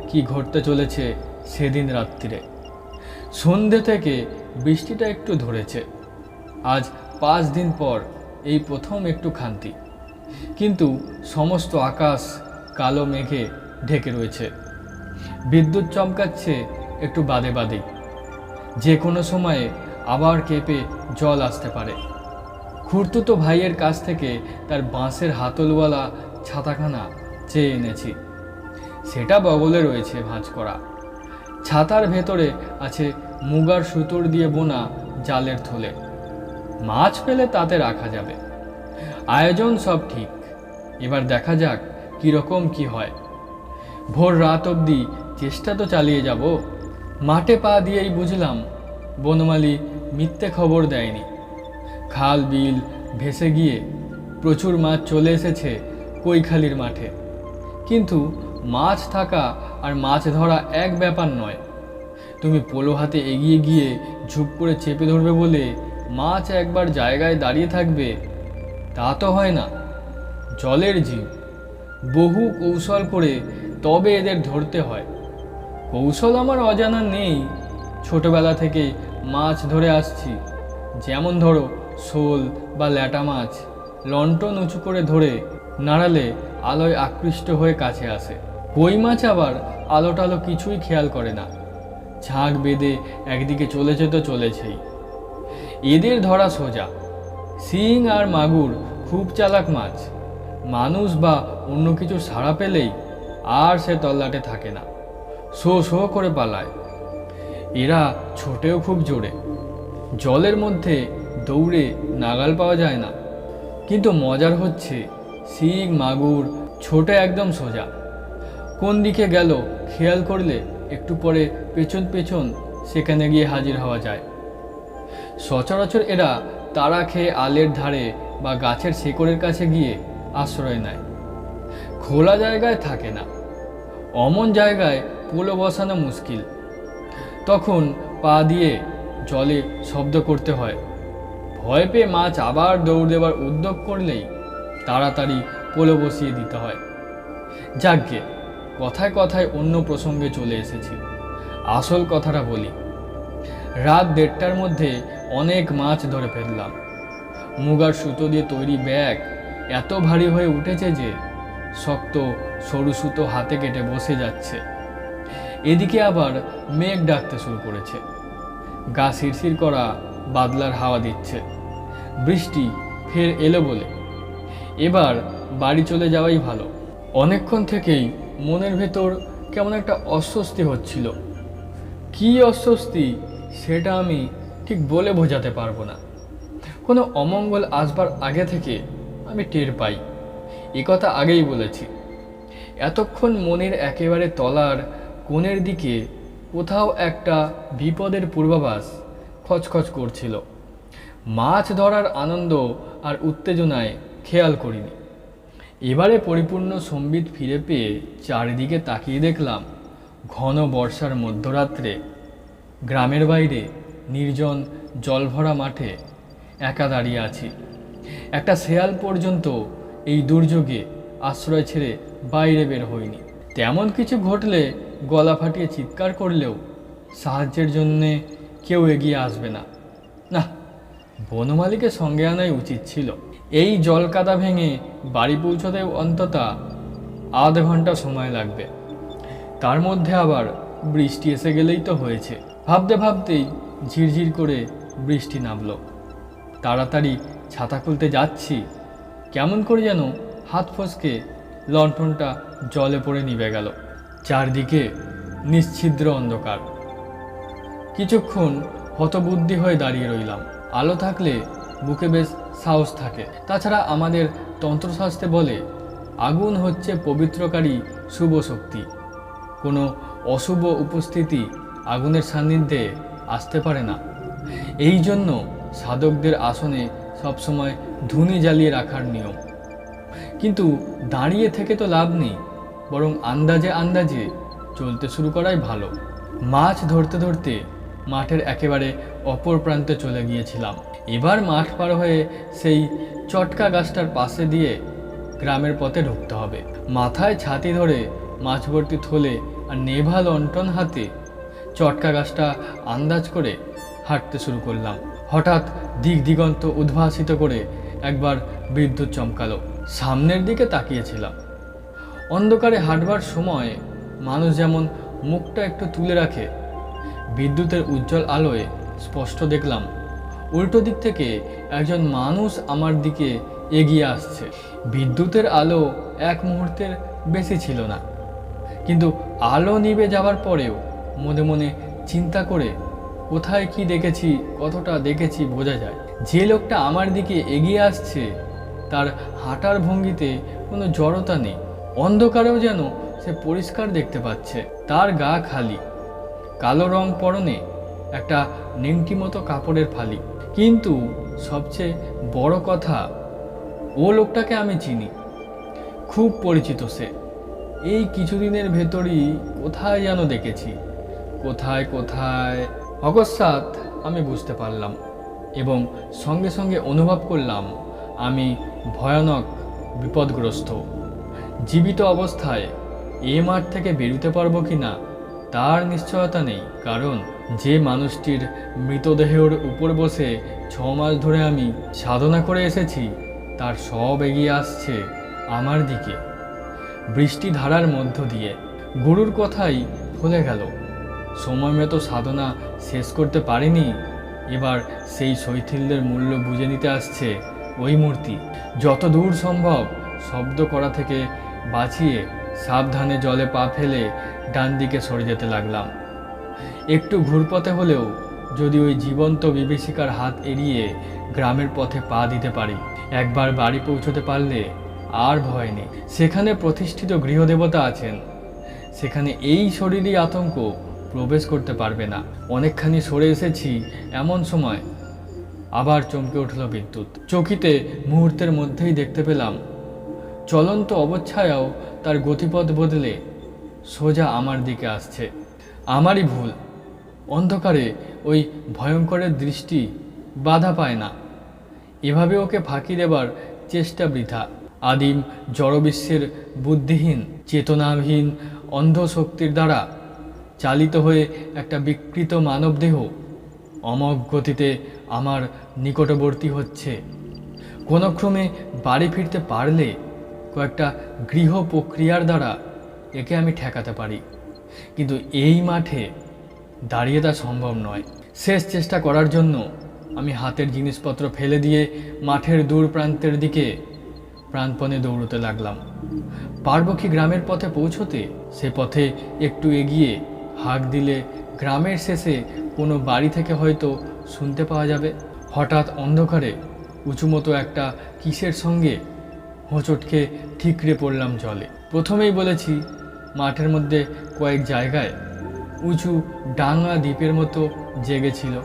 কি ঘটতে চলেছে সেদিন রাত্রিরে। সন্ধে থেকে বৃষ্টিটা একটু ধরেছে। আজ 5 দিন পর এই প্রথম একটু খান্তি। কিন্তু সমস্ত আকাশ কালো মেঘে ঢেকে রয়েছে। বিদ্যুৎ চমকাচ্ছে একটু বাদে বাদেই। যে কোনো সময়ে আবার কেঁপে জল আসতে পারে। খুড়তুতো ভাইয়ের কাছ থেকে তার বাঁশের হাতলওয়ালা ছাতাখানা চেয়ে এনেছি। সেটা বগলে রয়েছে ভাঁজ করা। ছাতার ভেতরে আছে মুগার সুতোর দিয়ে বোনা জালের থলে। মাছ পেলে তাতে রাখা যাবে। আয়োজন সব ঠিক, এবার দেখা যাক কীরকম কি হয়। ভোর রাত অবধি চেষ্টা তো চালিয়ে যাব। মাঠে পা দিয়েই বুঝলাম বনমালী মিথ্যে খবর দেয়নি। খাল বিল ভেসে গিয়ে প্রচুর মাছ চলে এসেছে কৈখালির মাঠে। কিন্তু মাছ থাকা আর মাছ ধরা এক ব্যাপার নয়। তুমি পোলো হাতে এগিয়ে গিয়ে ঝুপ করে চেপে ধরবে বলে মাছ একবার জায়গায় দাঁড়িয়ে থাকবে, তা তো হয় না। জলের জীব, বহু কৌশল করে তবে এদের ধরতে হয়। কৌশল আমার অজানা নেই, ছোটবেলা থেকে মাছ ধরে আসছি। যেমন ধরো শোল বা ল্যাটা মাছ লণ্ঠন উঁচু করে ধরে নাড়ালে আলোয় আকৃষ্ট হয়ে কাছে আসে। কই মাছ আবার আলো টালো কিছুই খেয়াল করে না, ঝাঁক বেঁধে একদিকে চলেছে তো চলেছেই। এদের ধরা সোজা। শিং আর মাগুর খুব চালাক মাছ, মানুষ বা অন্য কিছু সাড়া পেলেই আর সে তল্লাটে থাকে না, শো শো করে পালায়। এরা ছোটেও খুব জোরে, জলের মধ্যে দৌড়ে নাগাল পাওয়া যায় না। কিন্তু মজার হচ্ছে শিং মাগুর ছোটে একদম সোজা। কোন দিকে গেল খেয়াল করলে একটু পরে পেছন পেছন সেখানে গিয়ে হাজির হওয়া যায়। সচরাচর এরা তাড়া খেয়ে আলের ধারে বা গাছের শেকড়ের কাছে গিয়ে আশ্রয় নেয়, খোলা জায়গায় থাকে না। অমন জায়গায় পোলো বসানো মুশকিল। তখন পা দিয়ে জলে শব্দ করতে হয়। ভয় পেয়ে মাছ আবার দৌড় দেওয়ার উদ্যোগ করলেই তাড়াতাড়ি পোলো বসিয়ে দিতে হয়। যাকগে, কথায় কথায় অন্য প্রসঙ্গে চলে এসেছি। আসল কথাটা বলি। রাত 1:30টার মধ্যে অনেক মাছ ধরে ফেললাম। মুগার সুতো দিয়ে তৈরি ব্যাগ এত ভারী হয়ে উঠেছে যে শক্ত সরু সুতো হাতে কেটে বসে যাচ্ছে। এদিকে আবার মেঘ ডাকতে শুরু করেছে। গা শিরশির করা বাদলার হাওয়া দিচ্ছে। বৃষ্টি ফের এলো বলে এবার বাড়ি চলে যাওয়াই ভালো। অনেকক্ষণ থেকেই মনের ভেতর কেমন একটা অস্বস্তি হচ্ছিল। কী অস্বস্তি সেটা আমি ঠিক বলে বোঝাতে পারবো না। কোনো অমঙ্গল আসবার আগে থেকে আমি টের পাই। এ কথা আগেই বলেছি। এতক্ষণ মনের একেবারে তলার কোণের দিকে কোথাও একটা বিপদের পূর্বাভাস খচখচ করছিল। মাছ ধরার আনন্দ আর উত্তেজনায় খেয়াল করিনি। এবারে পরিপূর্ণ সম্বিত ফিরে পেয়ে চারিদিকে তাকিয়ে দেখলাম ঘন বর্ষার মধ্যরাত্রে গ্রামের বাইরে নির্জন জলভরা মাঠে একা দাঁড়িয়ে আছি। একটা শেয়াল পর্যন্ত এই দুর্যোগে আশ্রয় ছেড়ে বাইরে বের হয়নি। তেমন কিছু ঘটলে গলা ফাটিয়ে চিৎকার করলেও সাহায্যের জন্যে কেউ এগিয়ে আসবে না। না, বনমালীকে সঙ্গে আনাই উচিত ছিল। এই জল কাদা ভেঙে বাড়ি পৌঁছতে অন্তত আধ ঘন্টা সময় লাগবে। তার মধ্যে আবার বৃষ্টি এসে গেলেই তো হয়েছে। ভাবতে ভাবতেই ঝিরঝির করে বৃষ্টি নামলো। তাড়াতাড়ি ছাতা খুলতে যাচ্ছি, কেমন করে যেন হাত ফসকে লণ্ঠনটা জলে পড়ে নিভে গেল। চারদিকে নিশ্ছিদ্র অন্ধকার। কিছুক্ষণ হতবুদ্ধি হয়ে দাঁড়িয়ে রইলাম। আলো থাকলে বুকে বেশ সাহস থাকে। তাছাড়া আমাদের তন্ত্রশাস্ত্রে বলে আগুন হচ্ছে পবিত্রকারী শুভ শক্তি। কোনো অশুভ উপস্থিতি আগুনের সান্নিধ্যে আসতে পারে না। এই জন্য সাধকদের আসনে সবসময় ধুনি জ্বালিয়ে রাখার নিয়ম। কিন্তু দাঁড়িয়ে থেকে তো লাভ নেই, বরং আন্দাজে আন্দাজে চলতে শুরু করাই ভালো। মাছ ধরতে ধরতে মাঠের একেবারে অপর প্রান্তে চলে গিয়েছিলাম। এবার মাঠ পার হয়ে সেই চটকা গাছটার পাশে দিয়ে গ্রামের পথে ঢুকতে হবে। মাথায় ছাতি ধরে মাছ ভর্তি থলে আর নেভা লণ্ঠন হাতে চটকা গাছটা আন্দাজ করে হাঁটতে শুরু করলাম। হঠাৎ দিক দিগন্ত উদ্ভাসিত করে একবার বিদ্যুৎ চমকালো। সামনের দিকে তাকিয়েছিলাম। অন্ধকারে হাঁটবার সময় মানুষ যেমন মুখটা একটু তুলে রাখে, বিদ্যুতের উজ্জ্বল আলোয় স্পষ্ট দেখলাম উল্টো দিক থেকে একজন মানুষ আমার দিকে এগিয়ে আসছে। বিদ্যুতের আলো এক মুহূর্তের বেশি ছিল না, কিন্তু আলো নিভে যাওয়ার পরেও মনে মনে চিন্তা করে কোথায় কি দেখেছি, কতটা দেখেছি বোঝা যায়। যে লোকটা আমার দিকে এগিয়ে আসছে তার হাঁটার ভঙ্গিতে কোনো জড়তা নেই। অন্ধকারেও যেন সে পরিষ্কার দেখতে পাচ্ছে। তার গা খালি, কালো রং পরনে একটা নেংটি মতো কাপড়ের ফালি। কিন্তু সবচেয়ে বড় কথা, ও লোকটাকে আমি চিনি, খুব পরিচিত সে। এই কিছুদিনের ভেতরই কোথায় যেন দেখেছি। কোথায় কোথায় অকস্মাৎ আমি বুঝতে পারলাম এবং সঙ্গে সঙ্গে অনুভব করলাম আমি ভয়ানক বিপদগ্রস্ত। জীবিত অবস্থায় এ মাঠ থেকে বেরোতে পারবো কি না তার নিশ্চয়তা নেই, কারণ যে মানুষটির মৃতদেহের উপর বসে 6 মাস ধরে আমি সাধনা করে এসেছি তার সব এগিয়ে আসছে আমার দিকে বৃষ্টি ধারার মধ্য দিয়ে। গুরুর কথাই ভুলে গেল। সময় মতো সাধনা শেষ করতে পারিনি, এবার সেই শৈথিল্যের মূল্য বুঝে নিতে আসছে ওই মূর্তি। যত দূর সম্ভব শব্দ করা থেকে বাঁচিয়ে সাবধানে জলে পা ফেলে ডান দিকে সরে যেতে লাগলাম। একটু ঘুরপথে হলেও যদি ওই জীবন্ত বিভীষিকার হাত এড়িয়ে গ্রামের পথে পা দিতে পারি, একবার বাড়ি পৌঁছতে পারলে আর ভয় নেই। সেখানে প্রতিষ্ঠিত গৃহদেবতা আছেন, সেখানে এই শরীরই আতঙ্ক প্রবেশ করতে পারবে না। অনেকখানি সরে এসেছি এমন সময় আবার চমকে উঠল বিদ্যুৎ। চকিতে মুহূর্তের মধ্যেই দেখতে পেলাম চলন্ত অবচ্ছায়াও তার গতিপথ বদলে সোজা আমার দিকে আসছে। আমারই ভুল, অন্ধকারে ওই ভয়ঙ্করের দৃষ্টি বাধা পায় না। এভাবে ওকে ফাঁকি দেবার চেষ্টা বৃথা। আদিম জড়বিশ্বের বুদ্ধিহীন চেতনাহীন অন্ধ শক্তির দ্বারা চালিত হয়ে একটা বিকৃত মানবদেহ অমোঘ গতিতে আমার নিকটবর্তী হচ্ছে। কোনক্রমে বাড়ি ফিরতে পারলে কয়েকটা গৃহ প্রক্রিয়ার দ্বারা একে আমি ঠেকাতে পারি, কিন্তু এই মাঠে দাঁড়িয়ে তা সম্ভব নয়। শেষ চেষ্টা করার জন্য আমি হাতের জিনিসপত্র ফেলে দিয়ে মাঠের দূর প্রান্তের দিকে প্রাণপণে দৌড়তে লাগলাম। পারবো কি গ্রামের পথে পৌঁছতে? সে পথে একটু এগিয়ে হাঁক দিলে গ্রামের শেষে কোনো বাড়ি থেকে হয়তো শুনতে পাওয়া যাবে। হঠাৎ অন্ধকারে উঁচুমতো একটা কিসের সঙ্গে হোঁচটকে ঠিকরে পড়লাম জলে। প্রথমেই বলেছি, মাঠের মধ্যে কয়েক জায়গায় উঁচু ডাঙা দ্বীপের মতো জেগেছিল।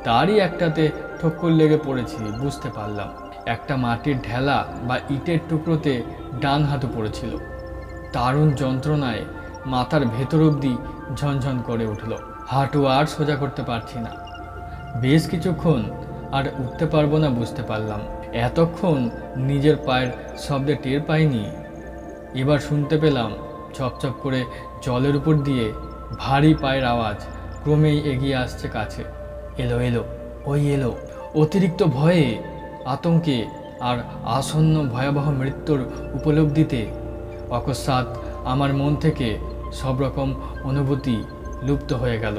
তারই একটাতে ঠক্কর লেগে পড়েছি, বুঝতে পারলাম। একটা মাটির ঢেলা বা ইটের টুকরোতে ডান হাতু পড়েছিল। দারুণ যন্ত্রণায় মাথার ভেতর অবধি ঝনঝন করে উঠল। হাঁটু আর সোজা করতে পারছি না। বেশ কিছুক্ষণ আর উঠতে পারবো না বুঝতে পারলাম। এতক্ষণ নিজের পায়ের শব্দে টের পাইনি। এবার শুনতে পেলাম চপচপ করে জলের উপর দিয়ে ভারী পায়ের আওয়াজ ক্রমেই এগিয়ে আসছে কাছে। এলো এলো, ওই এলো। অতিরিক্ত ভয়ে, আতঙ্কে আর আসন্ন ভয়াবহ মৃত্যুর উপলব্ধিতে অকস্মাৎ আমার মন থেকে সব রকম অনুভূতি লুপ্ত হয়ে গেল।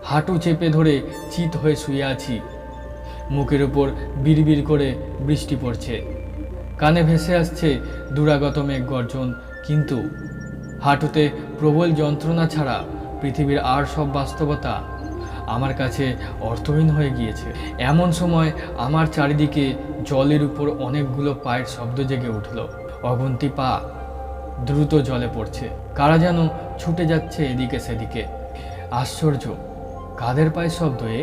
হাঁটু চেপে ধরে চিত হয়ে শুয়ে আছি। মুখের উপর বিড়বিড় করে বৃষ্টি পড়ছে, কানে ভেসে আসছে দুরাগত মেঘ গর্জন, কিন্তু হাঁটুতে প্রবল যন্ত্রণা ছাড়া পৃথিবীর আর সব বাস্তবতা আমার কাছে অর্থহীন হয়ে গিয়েছে। এমন সময় আমার চারিদিকে জলের উপর অনেকগুলো পায়ের শব্দ জেগে উঠল। অগুন্তি পা দ্রুত জলে পড়ছে। কারা যেন ছুটে যাচ্ছে এদিকে সেদিকে। আশ্চর্য, কাদের পায়ের শব্দ এ?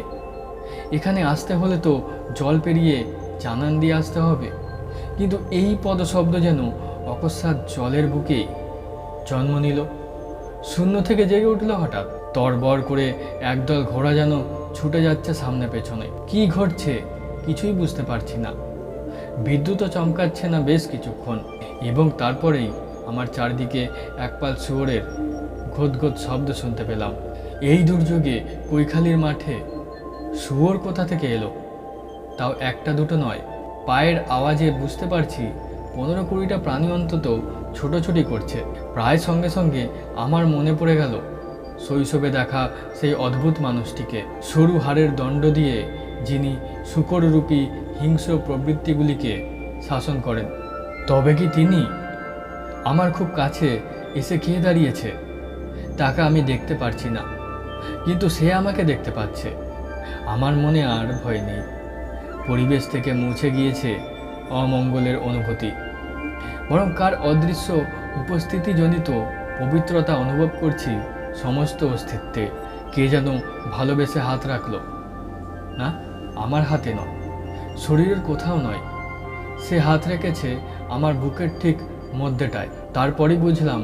এখানে আসতে হলে তো জল পেরিয়ে জানান দিয়ে আসতে হবে, কিন্তু এই পদশব্দ যেন অকস্মাৎ জলের বুকে জন্ম নিল। শূন্য থেকে জেগে উঠল হঠাৎ। তরবর করে একদল ঘোড়া যেন ছুটে যাচ্ছে সামনে পেছনে। কি ঘটছে কিছুই বুঝতে পারছি না। বিদ্যুৎও চমকাচ্ছে না বেশ কিছুক্ষণ, এবং তারপরেই আমার চারদিকে একপাল শুয়োরের ঘোত শব্দ শুনতে পেলাম। এই দুর্যোগে কৈখালির মাঠে শুয়োর কোথা থেকে এলো? তাও একটা দুটো নয়। পায়ের আওয়াজে বুঝতে পারছি 15-20টা প্রাণী অন্তত ছোটাছুটি করছে। প্রায় সঙ্গে সঙ্গে আমার মনে পড়ে গেল শৈশবে দেখা সেই অদ্ভুত মানুষটিকে, সরু হাড়ের দণ্ড দিয়ে যিনি শূকররূপী হিংস্র প্রবৃত্তিগুলিকে শাসন করেন। তবে কি তিনি আমার খুব কাছে এসে খেয়ে দাঁড়িয়েছে? তাকে আমি দেখতে পারছি না, কিন্তু সে আমাকে দেখতে পাচ্ছে। আমার মনে আর ভয় নেই। পরিবেশ থেকে মুছে গিয়েছে অমঙ্গলের অনুভূতি, বরং কার অদৃশ্য উপস্থিতিজনিত পবিত্রতা অনুভব করছি সমস্ত অস্তিত্বে। কে যেন ভালোবেসে হাত রাখলো। না, আমার হাতে নয়, শরীরের কোথাও নয়। সে হাত রেখেছে আমার বুকের ঠিক মধ্যেটায়। তারপরই বুঝলাম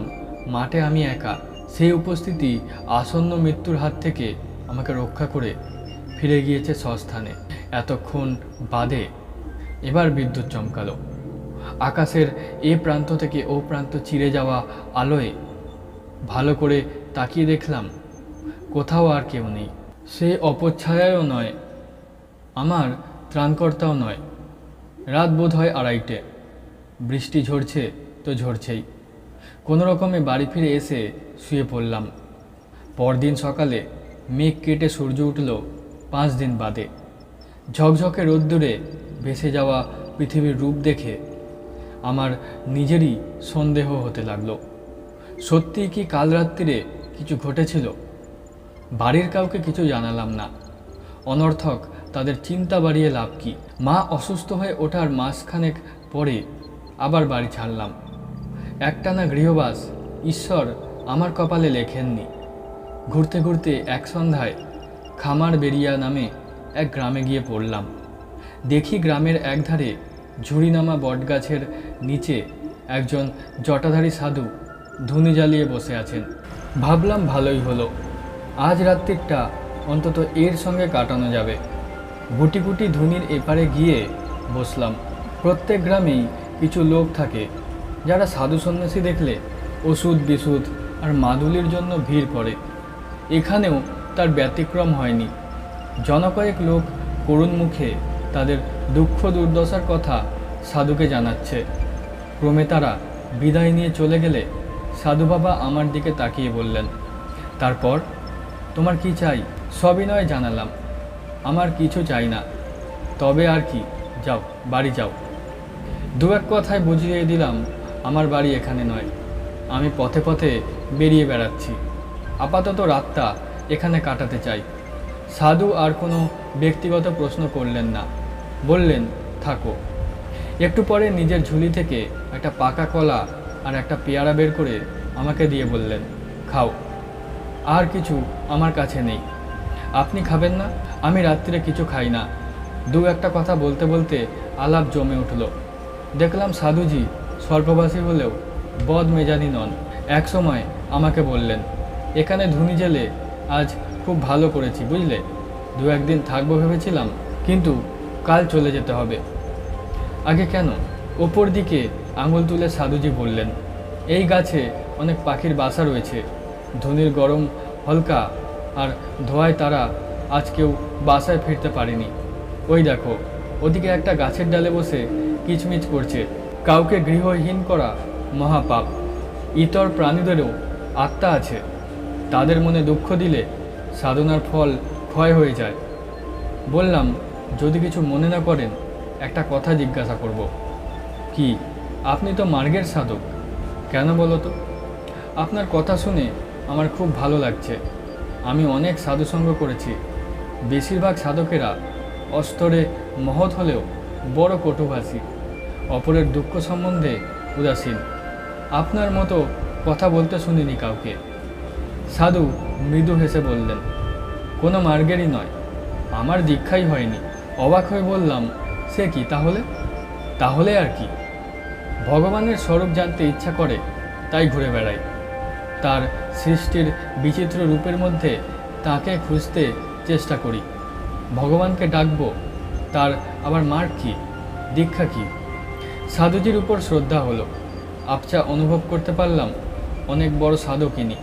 মাঠে আমি একা। সেই উপস্থিতি আসন্ন মৃত্যুর হাত থেকে আমাকে রক্ষা করে ফিরে গিয়েছে স্বস্থানে। এতক্ষণ বাদে এবার বিদ্যুৎ চমকালো। আকাশের এ প্রান্ত থেকে ও প্রান্ত চিরে যাওয়া আলোয় ভালো করে তাকিয়ে দেখলাম কোথাও আর কেউ নেই। সে অপচ্ছায়াও নয়, আমার ত্রাণকর্তাও নয়। রাত বোধ হয় 2:30। বৃষ্টি ঝরছে তো ঝরছেই। কোনো রকমে বাড়ি ফিরে এসে শুয়ে পড়লাম। পরদিন সকালে মেঘ কেটে সূর্য উঠল 5 দিন বাদে। ঝকঝকে রোদ্দুরে ভেসে যাওয়া পৃথিবীর রূপ দেখে আমার নিজেরই সন্দেহ হতে লাগলো। সত্যিই কি কাল রাত্রিরে কিছু ঘটেছিল? বাড়ির কাউকে কিছু জানালাম না। অনর্থক তাদের চিন্তা বাড়িয়ে লাভ কি? মা অসুস্থ হয়ে ওঠার মাসখানেক পরে আবার বাড়ি ছাড়লাম। একটানা গৃহবাস ঈশ্বর আমার কপালে লেখেননি। ঘুরতে ঘুরতে এক সন্ধ্যায় খামার বেরিয়া নামে এক গ্রামে গিয়ে পড়লাম। দেখি গ্রামের একধারে ঝুড়িনামা বটগাছের নিচে একজন জটাধারী সাধু ধুনি জ্বালিয়ে বসে আছেন। ভাবলাম ভালোই হলো, আজ রাত্রিটা অন্তত এর সঙ্গে কাটানো যাবে। গুটি গুটি ধুনির এপারে গিয়ে বসলাম। প্রত্যেক গ্রামেই কিছু লোক থাকে যারা সাধু সন্ন্যাসী দেখলে ওষুধ বিশুধ আর মাদুলির জন্য ভিড় করে। এখানেও তার ব্যতিক্রম হয়নি। জনকয়েক লোক করুণ মুখে তাদের দুঃখ দুর্দশার কথা সাধুকে জানাচ্ছে। ক্রমে তারা বিদায় নিয়ে চলে গেলে সাধু বাবা আমার দিকে তাকিয়ে বললেন, তারপর তোমার কি চাই? সবিনয় জানালাম, আমার কিছু চাই না, তবে আর কি, যাও বাড়ি যাও। দু এক কথায় বুঝিয়ে দিলাম আমার বাড়ি এখানে নয়, আমি পথে পথে বেরিয়ে বেড়াচ্ছি, আপাতত রাতটা এখানে কাটাতে চাই। সাধু আর কোনো ব্যক্তিগত প্রশ্ন করলেন না, বললেন থাকো। একটু পরে নিজের ঝুলি থেকে একটা পাকা কলা আর একটা পেয়ারা বের করে আমাকে দিয়ে বললেন, খাও, আর কিছু আমার কাছে নেই। আপনি খাবেন না? আমি রাত্রিরে কিছু খাই না। দু একটা কথা বলতে বলতে আলাপ জমে উঠল। দেখলাম সাধুজি স্বল্পভাষী হলেও বদমেজাজি নন। এক সময় আমাকে বললেন, এখানে ধুনি জেলে আজ খুব ভালো করেছি বুঝলে, দু একদিন থাকবো ভেবেছিলাম, কিন্তু কাল চলে যেতে হবে। আগে কেন? ওপর দিকে আঙুল তুলে সাধুজি বললেন, এই গাছে অনেক পাখির বাসা রয়েছে, ধুনির গরম হলকা আর ধোঁয়ায় তারা আজ কেউ বাসায় ফিরতে পারেনি। ওই দেখো ওদিকে একটা গাছের ডালে বসে কিচমিচ করছে। কাউকে গৃহহীন করা মহাপাপ। ইতর প্রাণীদেরও আত্মা আছে, তাদের মনে দুঃখ দিলে সাধনার ফল ক্ষয় হয়ে যায়। বললাম, যদি কিছু মনে না করেন একটা কথা জিজ্ঞাসা করব। কি? আপনি তো মার্গের সাধক, কেন বলো তো? আপনার কথা শুনে আমার খুব ভালো লাগছে। আমি অনেক সাধুসঙ্গ করেছি, বেশিরভাগ সাধকেরা অস্তরে মহৎ হলেও বড় কটুভাষী, অপরের দুঃখ সম্বন্ধে উদাসীন। আপনার মতো কথা বলতে শুনিনি কাউকে। সাধু মৃদু হেসে বললেন, কোনো মার্গেরই নয়, আমার দীক্ষাই হয়নি। অবাক হয়ে বললাম, সে কি তাহলে? তাহলে আর কি, ভগবানের স্বরূপ জানতে ইচ্ছা করে তাই ঘুরে বেড়াই। তার সৃষ্টির বিচিত্র রূপের মধ্যে তাকে খুঁজতে চেষ্টা করি। ভগবানকে ডাকবো, তার আবার মার্গ কি, দীক্ষা কি? সাধুজির উপর শ্রদ্ধা হলো। আবছা অনুভব করতে পারলাম অনেক বড় সাধক ইনি।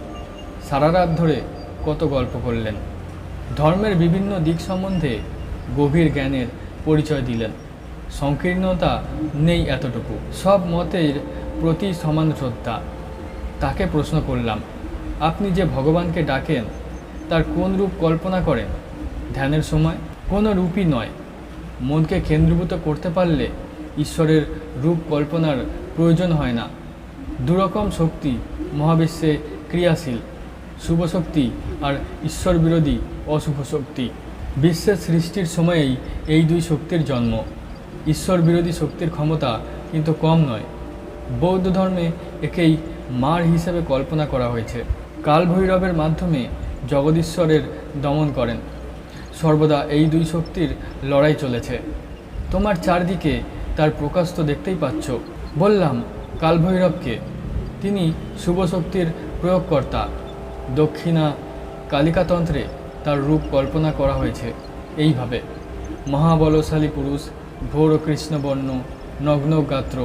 সারা রাত ধরে কত গল্প করলেন, ধর্মের বিভিন্ন দিক সম্বন্ধে গভীর জ্ঞানের পরিচয় দিলেন। সংকীর্ণতা নেই এতটুকু, সব মতের প্রতি সমান শ্রদ্ধা। তাকে প্রশ্ন করলাম, আপনি যে ভগবানকে ডাকেন তার কোন রূপ কল্পনা করেন ধ্যানের সময়? কোনো রূপই নয়, মনকে কেন্দ্রীভূত করতে পারলে ঈশ্বরের রূপ কল্পনার প্রয়োজন হয় না। দুরকম শক্তি মহাবিশ্বে ক্রিয়াশীল, শুভ শক্তি আর ঈশ্বর বিরোধী অশুভ শক্তি। বিশ্বের সৃষ্টির সময়েই এই দুই শক্তির জন্ম। ঈশ্বর বিরোধী শক্তির ক্ষমতা কিন্তু কম নয়। বৌদ্ধ ধর্মে একেই মার হিসেবে কল্পনা করা হয়েছে। কালভৈরবের মাধ্যমে জগদীশ্বরের দমন করেন। সর্বদা এই দুই শক্তির লড়াই চলেছে। তোমার চারদিকে তার প্রকাশ তো দেখতেই পাচ্ছ। বললাম, কালভৈরবকে? তিনি শুভ শক্তির প্রয়োগকর্তা। দক্ষিণা কালিকাতন্ত্রে তার রূপ কল্পনা করা হয়েছে এইভাবে: মহাবলশালী পুরুষ, ঘোর কৃষ্ণবর্ণ, নগ্ন গাত্র,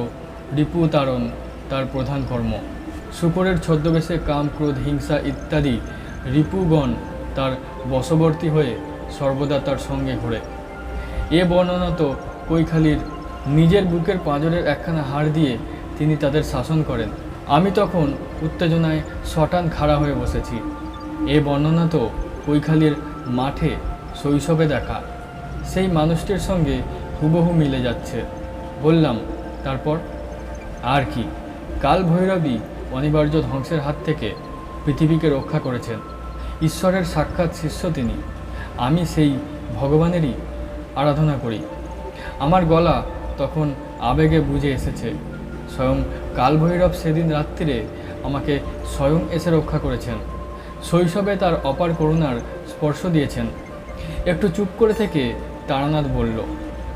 রিপুতারণ তার প্রধান কর্ম। শুকরের ছদ্মবেশে কাম, ক্রোধ, হিংসা ইত্যাদি রিপুগণ তার বশবর্তী হয়ে সর্বদা তার সঙ্গে ঘোরে। এ বর্ণনা তো কৈখালির নিজের বুকের পাঁজরের একখানা হাড় দিয়ে তিনি তাদের শাসন করেন। আমি তখন উত্তেজনায় শটান খাড়া হয়ে বসেছি। এ বর্ণনা তো কৈখালির মাঠে শৈশবে দেখা সেই মানুষটির সঙ্গে হুবহু মিলে যাচ্ছে। বললাম, তারপর? আর কি, কাল ভৈরবী অনিবার্য ধ্বংসের হাত থেকে পৃথিবীকে রক্ষা করেছেন। ঈশ্বরের সাক্ষাৎ শিষ্য তিনি। আমি সেই ভগবানেরই আরাধনা করি। আমার গলা তখন আবেগে বুঝে এসেছে। স্বয়ং কালভৈরব সেদিন রাত্রিরে আমাকে স্বয়ং এসে রক্ষা করেছেন। শৈশবে তার অপার করুণার স্পর্শ দিয়েছেন। একটু চুপ করে থেকে তারানাথ বলল,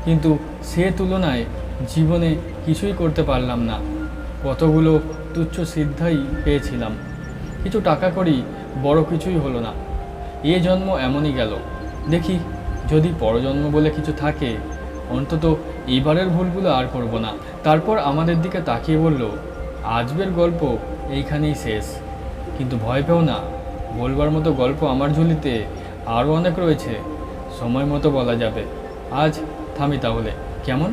কিন্তু সে তুলনায় জীবনে কিছুই করতে পারলাম না। কতগুলো তুচ্ছ সিদ্ধাই পেয়েছিলাম, কিছু টাকা করি, বড় কিছুই হলো না। এ জন্ম এমনই গেল, দেখি যদি পরজন্ম বলে কিছু থাকে অন্তত এইবারের ভুলগুলো আর করব না। তারপর আমাদের দিকে তাকিয়ে বলল, আজকের গল্প এইখানেই শেষ, কিন্তু ভয় পেও না, বলবার মতো গল্প আমার ঝুলিতে আরও অনেক রয়েছে, সময় মতো বলা যাবে। আজ থামি তাহলে, কেমন?